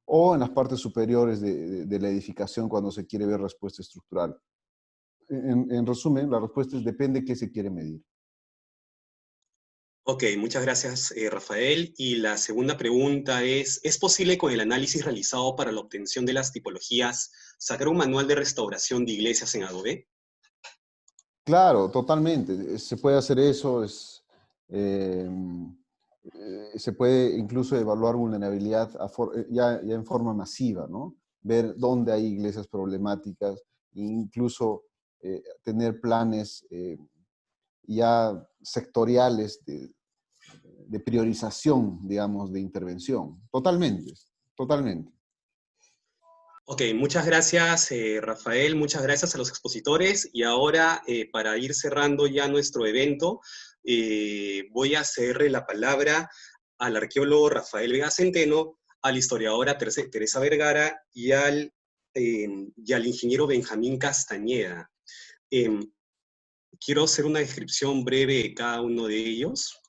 o en las partes superiores de la edificación cuando se quiere ver respuesta estructural. En resumen, la respuesta es depende de qué se quiere medir. Ok, muchas gracias, Rafael. Y la segunda pregunta ¿es posible con el análisis realizado para la obtención de las tipologías sacar un manual de restauración de iglesias en Adobe? Claro, totalmente. Se puede hacer eso, se puede incluso evaluar vulnerabilidad ya en forma masiva, ¿no? Ver dónde hay iglesias problemáticas, incluso tener planes ya sectoriales de priorización, digamos, de intervención. Totalmente, totalmente. Ok, muchas gracias, Rafael, muchas gracias a los expositores. Y ahora, para ir cerrando ya nuestro evento, voy a cederle la palabra al arqueólogo Rafael Vega Centeno, a la historiadora Teresa Vergara y al ingeniero Benjamín Castañeda. Quiero hacer una descripción breve de cada uno de ellos.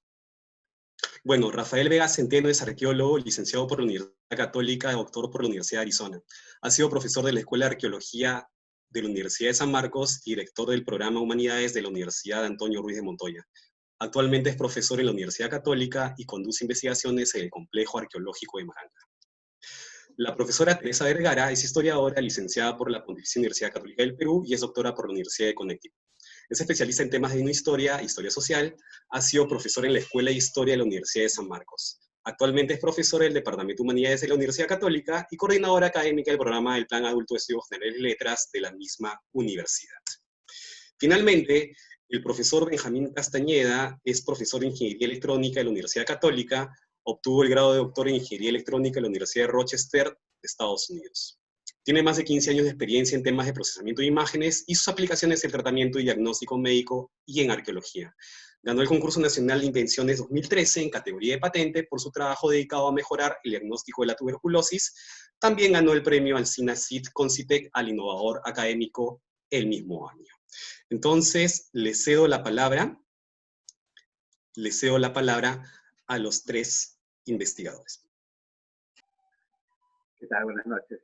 Bueno, Rafael Vega Centeno es arqueólogo, licenciado por la Universidad Católica, doctor por la Universidad de Arizona. Ha sido profesor de la Escuela de Arqueología de la Universidad de San Marcos y director del programa Humanidades de la Universidad Antonio Ruiz de Montoya. Actualmente es profesor en la Universidad Católica y conduce investigaciones en el Complejo Arqueológico de Maranga. La profesora Teresa Vergara es historiadora, licenciada por la Pontificia Universidad Católica del Perú y es doctora por la Universidad de Connecticut. Es especialista en temas de etnohistoria, historia social, ha sido profesor en la Escuela de Historia de la Universidad de San Marcos. Actualmente es profesor del Departamento de Humanidades de la Universidad Católica y coordinadora académica del programa del Plan Adulto de Estudios Generales y Letras de la misma universidad. Finalmente, el profesor Benjamín Castañeda es profesor de Ingeniería Electrónica de la Universidad Católica, obtuvo el grado de doctor en Ingeniería Electrónica de la Universidad de Rochester, de Estados Unidos. Tiene más de 15 años de experiencia en temas de procesamiento de imágenes y sus aplicaciones en tratamiento y diagnóstico médico y en arqueología. Ganó el Concurso Nacional de Invenciones 2013 en categoría de patente por su trabajo dedicado a mejorar el diagnóstico de la tuberculosis. También ganó el premio Alcina Cid Concitec al innovador académico el mismo año. Entonces, le cedo la palabra a los tres investigadores. ¿Qué tal? Buenas noches.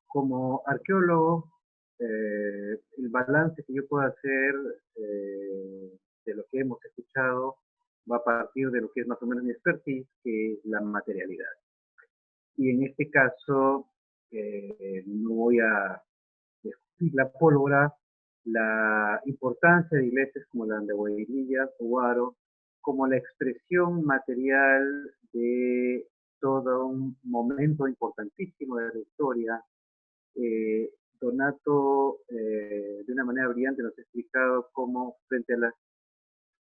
Como arqueólogo, el balance que yo puedo hacer de lo que hemos escuchado va a partir de lo que es más o menos mi expertise, que es la materialidad. Y en este caso, no voy a discutir la pólvora, la importancia de iglesias como la Andahuaylillas o Huaro, como la expresión material de todo un momento importantísimo de la historia. Donato, de una manera brillante, nos ha explicado cómo, frente a las,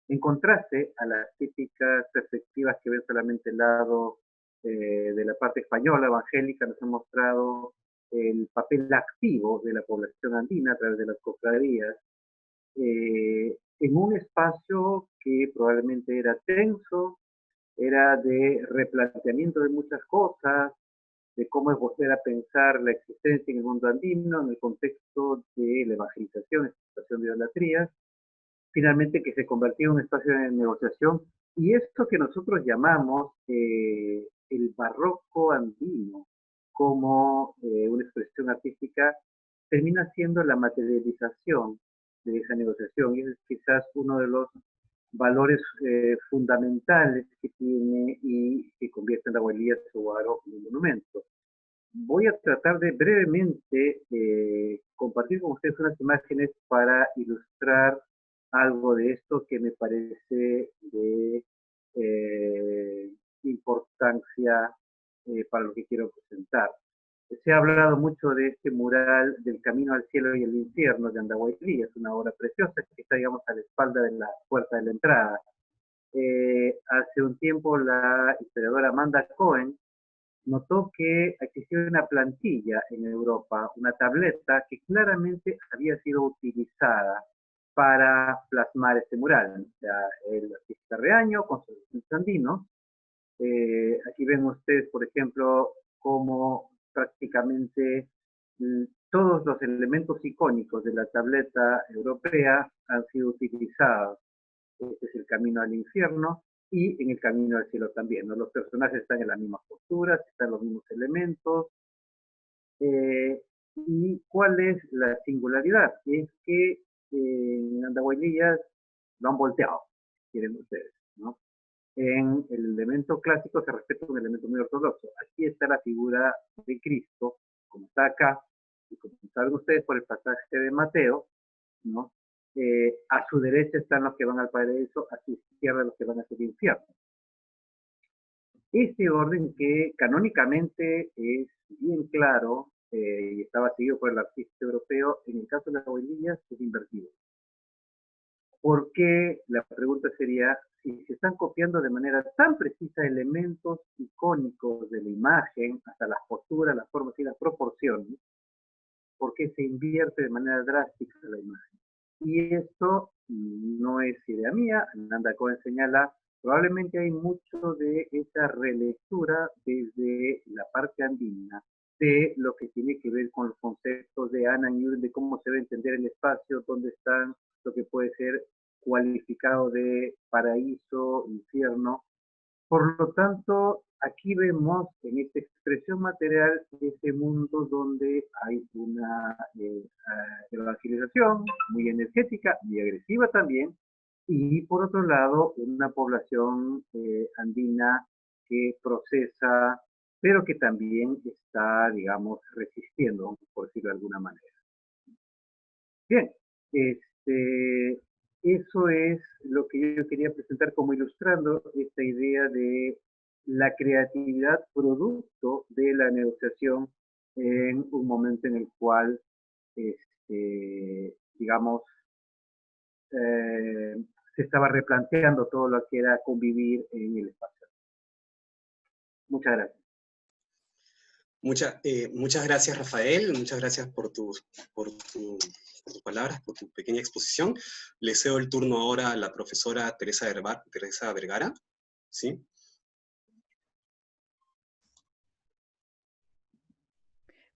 en contraste a las típicas perspectivas que ven solamente el lado de la parte española, evangélica, nos ha mostrado el papel activo de la población andina a través de las cofradías, en un espacio que probablemente era tenso, era de replanteamiento de muchas cosas, de cómo es volver a pensar la existencia en el mundo andino, en el contexto de la evangelización, explotación de idolatrías, finalmente que se convirtió en un espacio de negociación, y esto que nosotros llamamos el barroco andino, como una expresión artística, termina siendo la materialización de esa negociación, y es quizás uno de los valores fundamentales que tiene y que convierte a Andahuaylillas Huaro en un monumento. Voy a tratar de brevemente compartir con ustedes unas imágenes para ilustrar algo de esto que me parece de importancia para lo que quiero presentar. Se ha hablado mucho de este mural del Camino al Cielo y el Infierno de Andahuaylillas, es una obra preciosa que está, digamos, a la espalda de la puerta de la entrada. Hace un tiempo la historiadora Amanda Cohen notó que existía una plantilla en Europa, una tableta que claramente había sido utilizada para plasmar este mural. O sea, el artista Reaño con sus andinos. Aquí ven ustedes, por ejemplo, cómo prácticamente todos los elementos icónicos de la tableta europea han sido utilizados. Este es el camino al infierno y en el camino al cielo también, ¿no? Los personajes están en las mismas posturas, están los mismos elementos. ¿Y cuál es la singularidad? Es que en Andahuaylillas lo han volteado, quieren ustedes, ¿no? En el elemento clásico se respeta un elemento muy ortodoxo. Aquí está la figura de Cristo, como está acá, y como saben ustedes por el pasaje de Mateo, ¿no? A su derecha están los que van al paraíso, a su izquierda los que van hacia el infierno. Este orden que canónicamente es bien claro, y estaba seguido por el artista europeo. En el caso de las huelillas es invertido. ¿Por qué? La pregunta sería, si se están copiando de manera tan precisa elementos icónicos de la imagen, hasta las posturas, las formas y las proporciones, ¿por qué se invierte de manera drástica la imagen? Y esto no es idea mía, Nanda Cohen señala, probablemente hay mucho de esa relectura desde la parte andina de lo que tiene que ver con los conceptos de Anna Newell, de cómo se debe entender el espacio, dónde están, lo que puede ser cualificado de paraíso, infierno. Por lo tanto, aquí vemos en esta expresión material ese mundo donde hay una evangelización muy energética, muy agresiva también, y por otro lado, una población andina que procesa, pero que también está, digamos, resistiendo, por decirlo de alguna manera. Bien, eso es lo que yo quería presentar como ilustrando esta idea de la creatividad producto de la negociación en un momento en el cual, digamos, se estaba replanteando todo lo que era convivir en el espacio. Muchas gracias. Muchas gracias, Rafael. Muchas gracias por tus palabras, por tu pequeña exposición. Le cedo el turno ahora a la profesora Teresa Vergara. ¿Sí?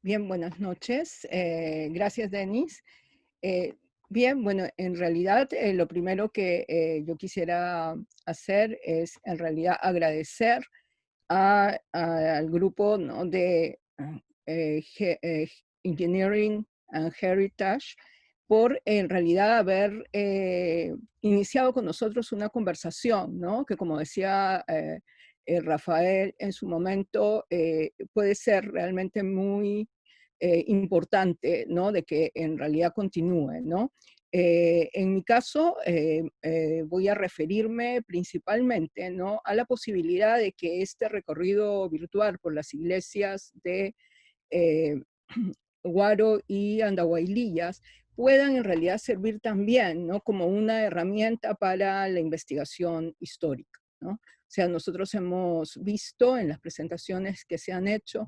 Bien, buenas noches. Gracias, Denis. Bien, bueno, en realidad lo primero que yo quisiera hacer es en realidad agradecer al grupo, ¿no?, de Engineering and Heritage por en realidad haber iniciado con nosotros una conversación, ¿no?, que como decía Rafael en su momento, puede ser realmente muy importante, ¿no?, de que en realidad continúe, ¿no? En mi caso, voy a referirme principalmente, ¿no?, a la posibilidad de que este recorrido virtual por las iglesias de Huaro y Andahuaylillas puedan en realidad servir también, ¿no?, como una herramienta para la investigación histórica, ¿no? O sea, nosotros hemos visto en las presentaciones que se han hecho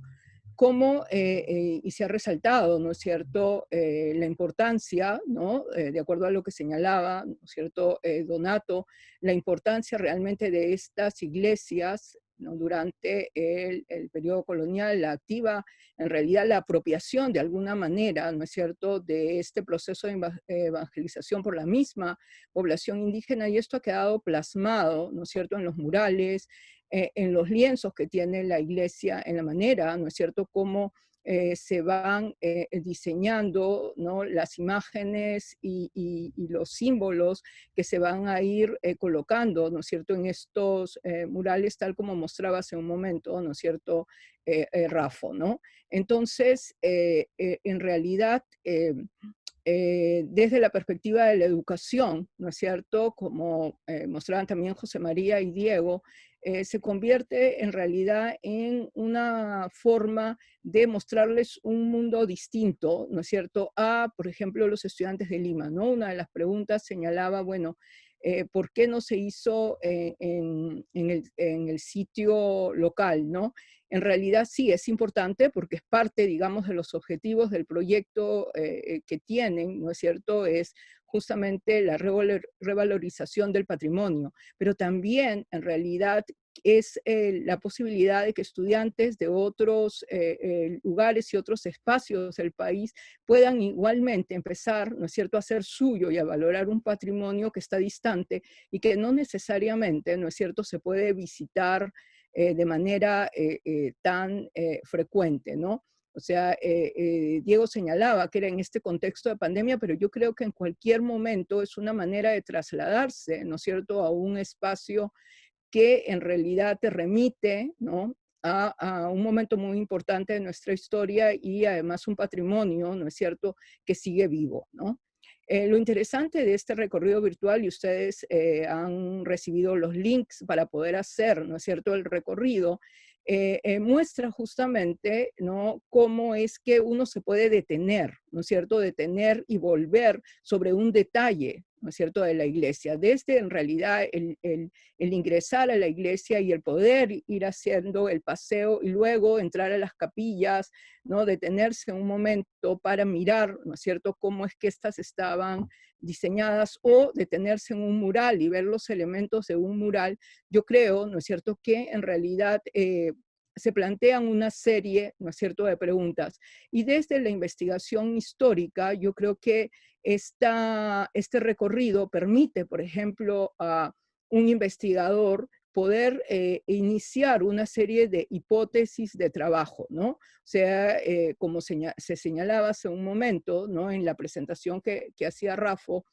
cómo, y se ha resaltado, ¿no es cierto?, la importancia, ¿no?, de acuerdo a lo que señalaba, ¿no es cierto?, Donato, la importancia realmente de estas iglesias, ¿no?, durante el periodo colonial, la activa, en realidad la apropiación de alguna manera, ¿no es cierto?, de este proceso de evangelización por la misma población indígena, y esto ha quedado plasmado, ¿no es cierto?, en los murales, en los lienzos que tiene la iglesia, en la manera, ¿no es cierto?, cómo se van diseñando, ¿no?, las imágenes y los símbolos que se van a ir colocando, ¿no es cierto?, en estos murales, tal como mostraba hace un momento, ¿no es cierto?, Rafa, ¿no? Entonces, en realidad, desde la perspectiva de la educación, ¿no es cierto?, como mostraban también José María y Diego, se convierte en realidad en una forma de mostrarles un mundo distinto, ¿no es cierto?, a, por ejemplo, los estudiantes de Lima, ¿no? Una de las preguntas señalaba, bueno, ¿por qué no se hizo en el sitio local, ¿no? En realidad sí es importante porque es parte, digamos, de los objetivos del proyecto que tienen, ¿no es cierto?, es justamente la revalorización del patrimonio, pero también en realidad es la posibilidad de que estudiantes de otros lugares y otros espacios del país puedan igualmente empezar, ¿no es cierto?, a hacer suyo y a valorar un patrimonio que está distante y que no necesariamente, ¿no es cierto?, se puede visitar de manera tan frecuente, ¿no? O sea, Diego señalaba que era en este contexto de pandemia, pero yo creo que en cualquier momento es una manera de trasladarse, ¿no es cierto?, a un espacio que en realidad te remite, ¿no?, a un momento muy importante de nuestra historia y además un patrimonio, ¿no es cierto?, que sigue vivo, ¿no? Lo interesante de este recorrido virtual, y ustedes han recibido los links para poder hacer, ¿no es cierto?, el recorrido, muestra justamente, ¿no?, cómo es que uno se puede detener, ¿no es cierto?, detener y volver sobre un detalle, ¿no es cierto?, de la iglesia. Desde, en realidad, el ingresar a la iglesia y el poder ir haciendo el paseo y luego entrar a las capillas, ¿no?, detenerse un momento para mirar, ¿no es cierto?, cómo es que estas estaban diseñadas, o detenerse en un mural y ver los elementos de un mural. Yo creo, ¿no es cierto?, que en realidad se plantean una serie, ¿no es cierto?, de preguntas. Y desde la investigación histórica, yo creo que este recorrido permite, por ejemplo, a un investigador poder iniciar una serie de hipótesis de trabajo, ¿no? O sea, como se señalaba hace un momento, ¿no?, en la presentación que hacía Rafo,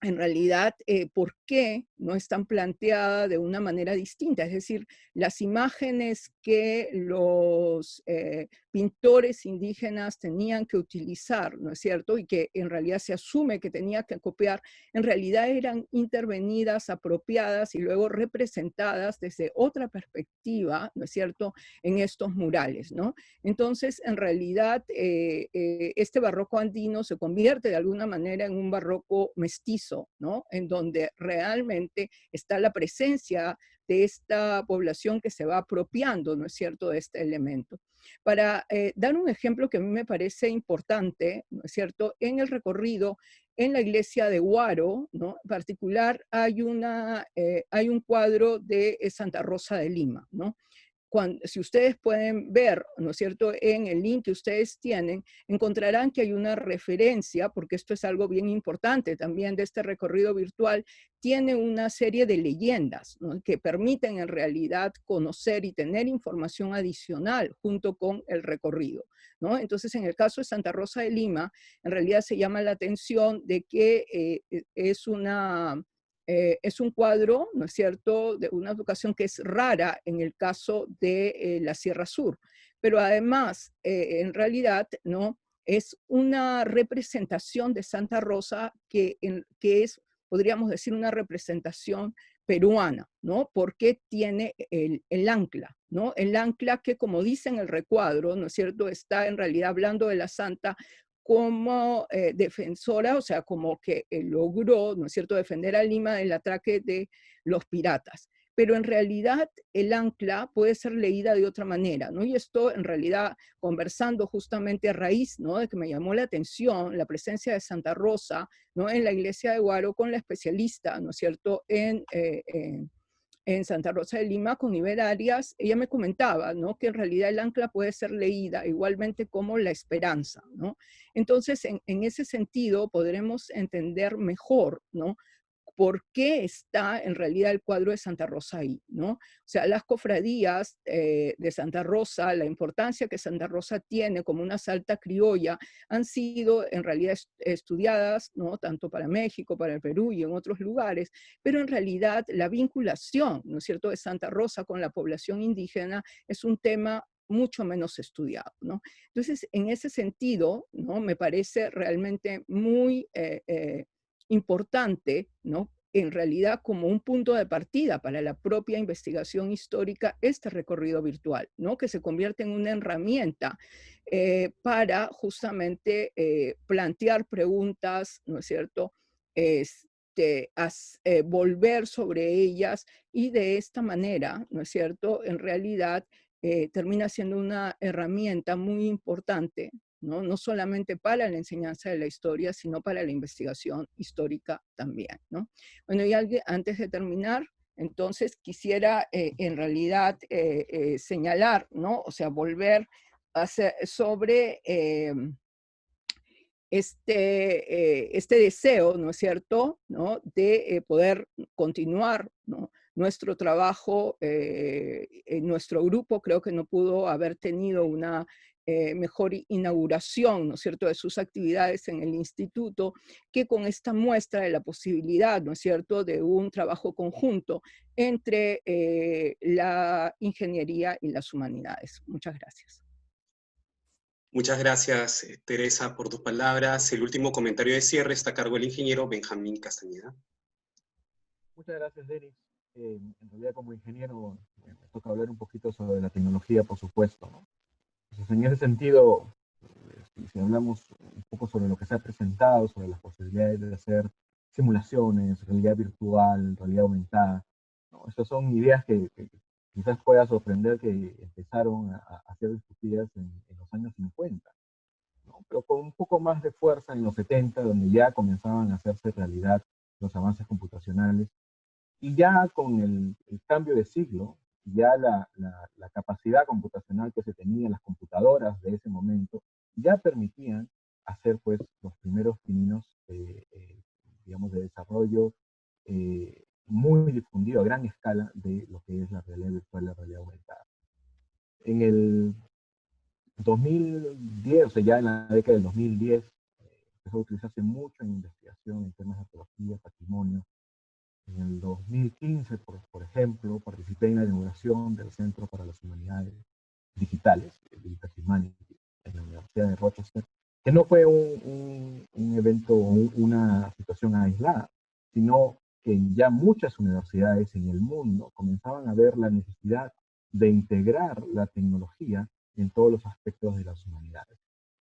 en realidad, ¿por qué no están planteadas de una manera distinta? Es decir, las imágenes que los pintores indígenas tenían que utilizar, ¿no es cierto?, y que en realidad se asume que tenía que copiar, en realidad eran intervenidas, apropiadas y luego representadas desde otra perspectiva, ¿no es cierto?, en estos murales, ¿no? Entonces, en realidad, este barroco andino se convierte de alguna manera en un barroco mestizo, ¿no?, en donde realmente está la presencia de esta población que se va apropiando, ¿no es cierto?, de este elemento. Para dar un ejemplo que a mí me parece importante, ¿no es cierto?, en el recorrido en la iglesia de Huaro, ¿no?, en particular hay un cuadro de Santa Rosa de Lima, ¿no? Si ustedes pueden ver, ¿no es cierto?, en el link que ustedes tienen, encontrarán que hay una referencia, porque esto es algo bien importante también de este recorrido virtual, tiene una serie de leyendas, ¿no?, que permiten en realidad conocer y tener información adicional junto con el recorrido, ¿no? Entonces, en el caso de Santa Rosa de Lima, en realidad se llama la atención de que es un cuadro, ¿no es cierto?, de una educación que es rara en el caso de la Sierra Sur, pero además, en realidad, ¿no?, es una representación de Santa Rosa que es, podríamos decir, una representación peruana, ¿no?, porque tiene el ancla, ¿no?, el ancla que, como dice en el recuadro, ¿no es cierto?, está en realidad hablando de la santa como defensora, o sea, como que logró, ¿no es cierto?, defender a Lima del ataque de los piratas. Pero en realidad el ancla puede ser leída de otra manera, ¿no? Y esto en realidad, conversando justamente a raíz, ¿no?, de que me llamó la atención la presencia de Santa Rosa, ¿no?, en la iglesia de Huaro con la especialista, ¿no es cierto?, en Santa Rosa de Lima, con Iber Arias, ella me comentaba, ¿no?, que en realidad el ancla puede ser leída igualmente como la esperanza, ¿no? Entonces, en ese sentido, podremos entender mejor, ¿no?, por qué está en realidad el cuadro de Santa Rosa ahí, ¿no? O sea, las cofradías de Santa Rosa, la importancia que Santa Rosa tiene como una salta criolla, han sido en realidad estudiadas, ¿no?, tanto para México, para el Perú y en otros lugares, pero en realidad la vinculación, ¿no es cierto?, de Santa Rosa con la población indígena es un tema mucho menos estudiado, ¿no? Entonces, en ese sentido, ¿no?, me parece realmente muy importante, ¿no?, en realidad como un punto de partida para la propia investigación histórica, este recorrido virtual, ¿no?, que se convierte en una herramienta para justamente plantear preguntas, ¿no es cierto?, volver sobre ellas, y de esta manera, ¿no es cierto?, en realidad termina siendo una herramienta muy importante, ¿no?, no solamente para la enseñanza de la historia, sino para la investigación histórica también, ¿no? Bueno, y antes de terminar, entonces quisiera en realidad señalar, ¿no?, o sea, volver sobre este deseo, ¿no es cierto?, ¿no?, de poder continuar, ¿no?, nuestro trabajo. En nuestro grupo creo que no pudo haber tenido una mejor inauguración, ¿no es cierto?, de sus actividades en el instituto, que con esta muestra de la posibilidad, ¿no es cierto?, de un trabajo conjunto entre la ingeniería y las humanidades. Muchas gracias. Muchas gracias, Teresa, por tus palabras. El último comentario de cierre está a cargo del ingeniero Benjamín Castañeda. Muchas gracias, Denis. En realidad, como ingeniero, me toca hablar un poquito sobre la tecnología, por supuesto, ¿no? Entonces, en ese sentido, si hablamos un poco sobre lo que se ha presentado, sobre las posibilidades de hacer simulaciones, realidad virtual, realidad aumentada, ¿no? Estas son ideas que quizás pueda sorprender, que empezaron a ser discutidas en los años 50, ¿no? Pero con un poco más de fuerza en los 70, donde ya comenzaban a hacerse realidad los avances computacionales. Y ya con el cambio de siglo, ya la capacidad computacional que se tenía en las computadoras de ese momento, ya permitían hacer pues los primeros pininos, digamos, de desarrollo muy difundido a gran escala de lo que es la realidad virtual y la realidad aumentada. En el 2010, o sea, ya en la década del 2010, empezó a utilizarse mucho en investigación en temas de arqueología, patrimonio. En el 2015, por ejemplo, participé en la inauguración del Centro para las Humanidades Digitales, Digital Humanities, en la Universidad de Rochester, que no fue un evento o una situación aislada, sino que ya muchas universidades en el mundo comenzaban a ver la necesidad de integrar la tecnología en todos los aspectos de las humanidades.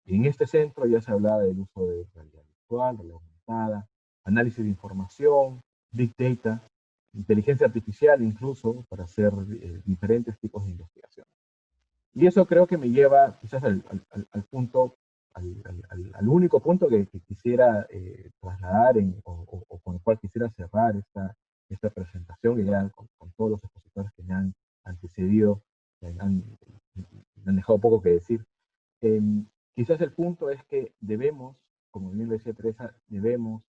Y en este centro ya se hablaba del uso de realidad virtual, realidad aumentada, análisis de información, Big Data, inteligencia artificial incluso, para hacer diferentes tipos de investigación. Y eso creo que me lleva quizás al punto, al único punto que quisiera trasladar o con el cual quisiera cerrar esta presentación, y ya con todos los expositores que me han antecedido, me han dejado poco que decir. Quizás el punto es que debemos, como bien lo decía Teresa, debemos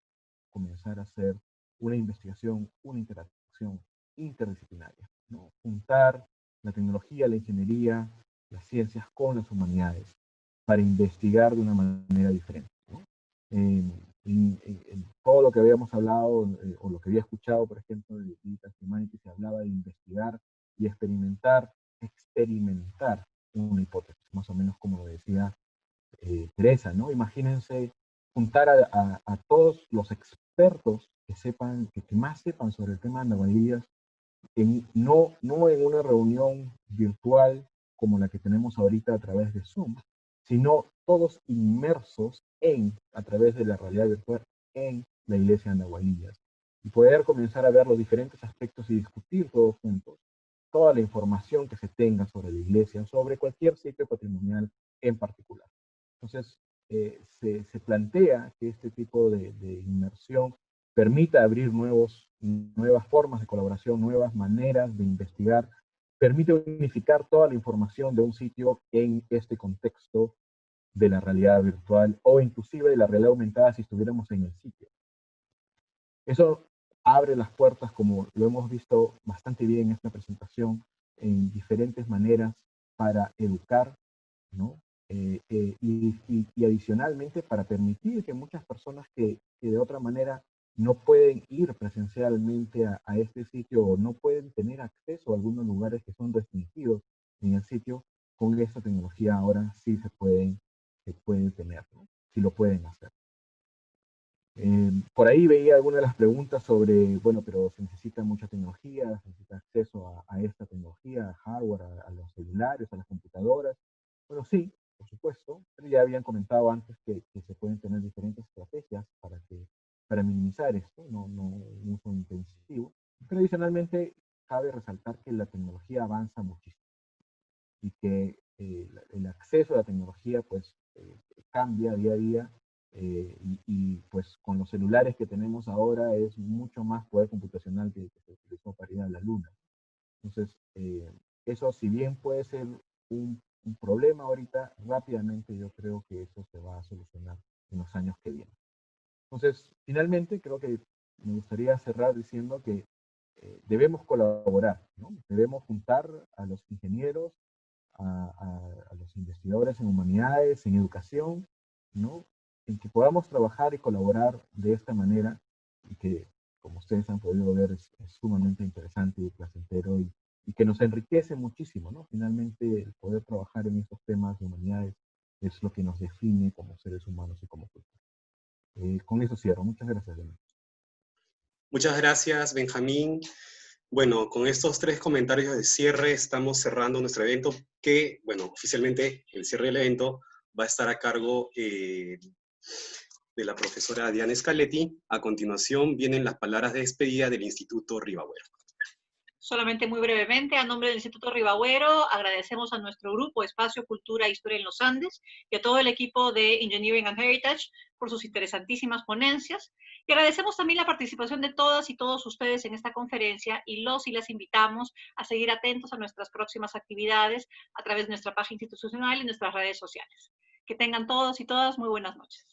comenzar a hacer una investigación, una interacción interdisciplinaria, ¿no? Juntar la tecnología, la ingeniería, las ciencias con las humanidades para investigar de una manera diferente, ¿no? En todo lo que habíamos hablado, o lo que había escuchado, por ejemplo, de Digital Humanities, se hablaba de investigar y experimentar una hipótesis, más o menos como lo decía Teresa, ¿no? Imagínense juntar a todos los expertos que sepan, que más sepan sobre el tema de andahuaylas, no en una reunión virtual como la que tenemos ahorita a través de Zoom, sino todos inmersos a través de la realidad virtual, en la iglesia de Andahuaylas, y poder comenzar a ver los diferentes aspectos y discutir todos juntos toda la información que se tenga sobre la iglesia, sobre cualquier sitio patrimonial en particular. Entonces, se plantea que este tipo de inmersión permita abrir nuevas formas de colaboración, nuevas maneras de investigar, permite unificar toda la información de un sitio en este contexto de la realidad virtual, o inclusive de la realidad aumentada si estuviéramos en el sitio. Eso abre las puertas, como lo hemos visto bastante bien en esta presentación, en diferentes maneras para educar, ¿no? Y adicionalmente para permitir que muchas personas que de otra manera no pueden ir presencialmente a este sitio, o no pueden tener acceso a algunos lugares que son restringidos en el sitio, con esta tecnología ahora sí se pueden tener, ¿no? Sí lo pueden hacer. Por ahí veía algunas de las preguntas sobre, bueno, pero se necesita mucha tecnología, se necesita acceso a esta tecnología, a hardware, a los celulares, a las computadoras. Bueno, sí, por supuesto, pero ya habían comentado antes que se pueden tener diferentes estrategias para minimizar esto, no un uso intensivo. Pero adicionalmente, cabe resaltar que la tecnología avanza muchísimo y que el acceso a la tecnología pues cambia día a día, y pues con los celulares que tenemos ahora es mucho más poder computacional que se utilizó para ir a la luna. Entonces, eso, si bien puede ser un problema ahorita, rápidamente yo creo que eso se va a solucionar en los años que vienen. Entonces, finalmente, creo que me gustaría cerrar diciendo que debemos colaborar, ¿no? Debemos juntar a los ingenieros, a los investigadores en humanidades, en educación, ¿no? En que podamos trabajar y colaborar de esta manera, y que, como ustedes han podido ver, es sumamente interesante y placentero, y que nos enriquece muchísimo, ¿no? Finalmente, el poder trabajar en estos temas de humanidades es lo que nos define como seres humanos y como cultura. Con eso cierro. Muchas gracias, Daniel. Muchas gracias, Benjamín. Bueno, con estos 3 comentarios de cierre estamos cerrando nuestro evento que, bueno, oficialmente el cierre del evento va a estar a cargo de la profesora Diana Scaletti. A continuación vienen las palabras de despedida del Instituto Ribagüero. Solamente muy brevemente, a nombre del Instituto Ribagüero, agradecemos a nuestro grupo Espacio, Cultura e Historia en los Andes y a todo el equipo de Engineering and Heritage por sus interesantísimas ponencias. Y agradecemos también la participación de todas y todos ustedes en esta conferencia y los y las invitamos a seguir atentos a nuestras próximas actividades a través de nuestra página institucional y nuestras redes sociales. Que tengan todos y todas muy buenas noches.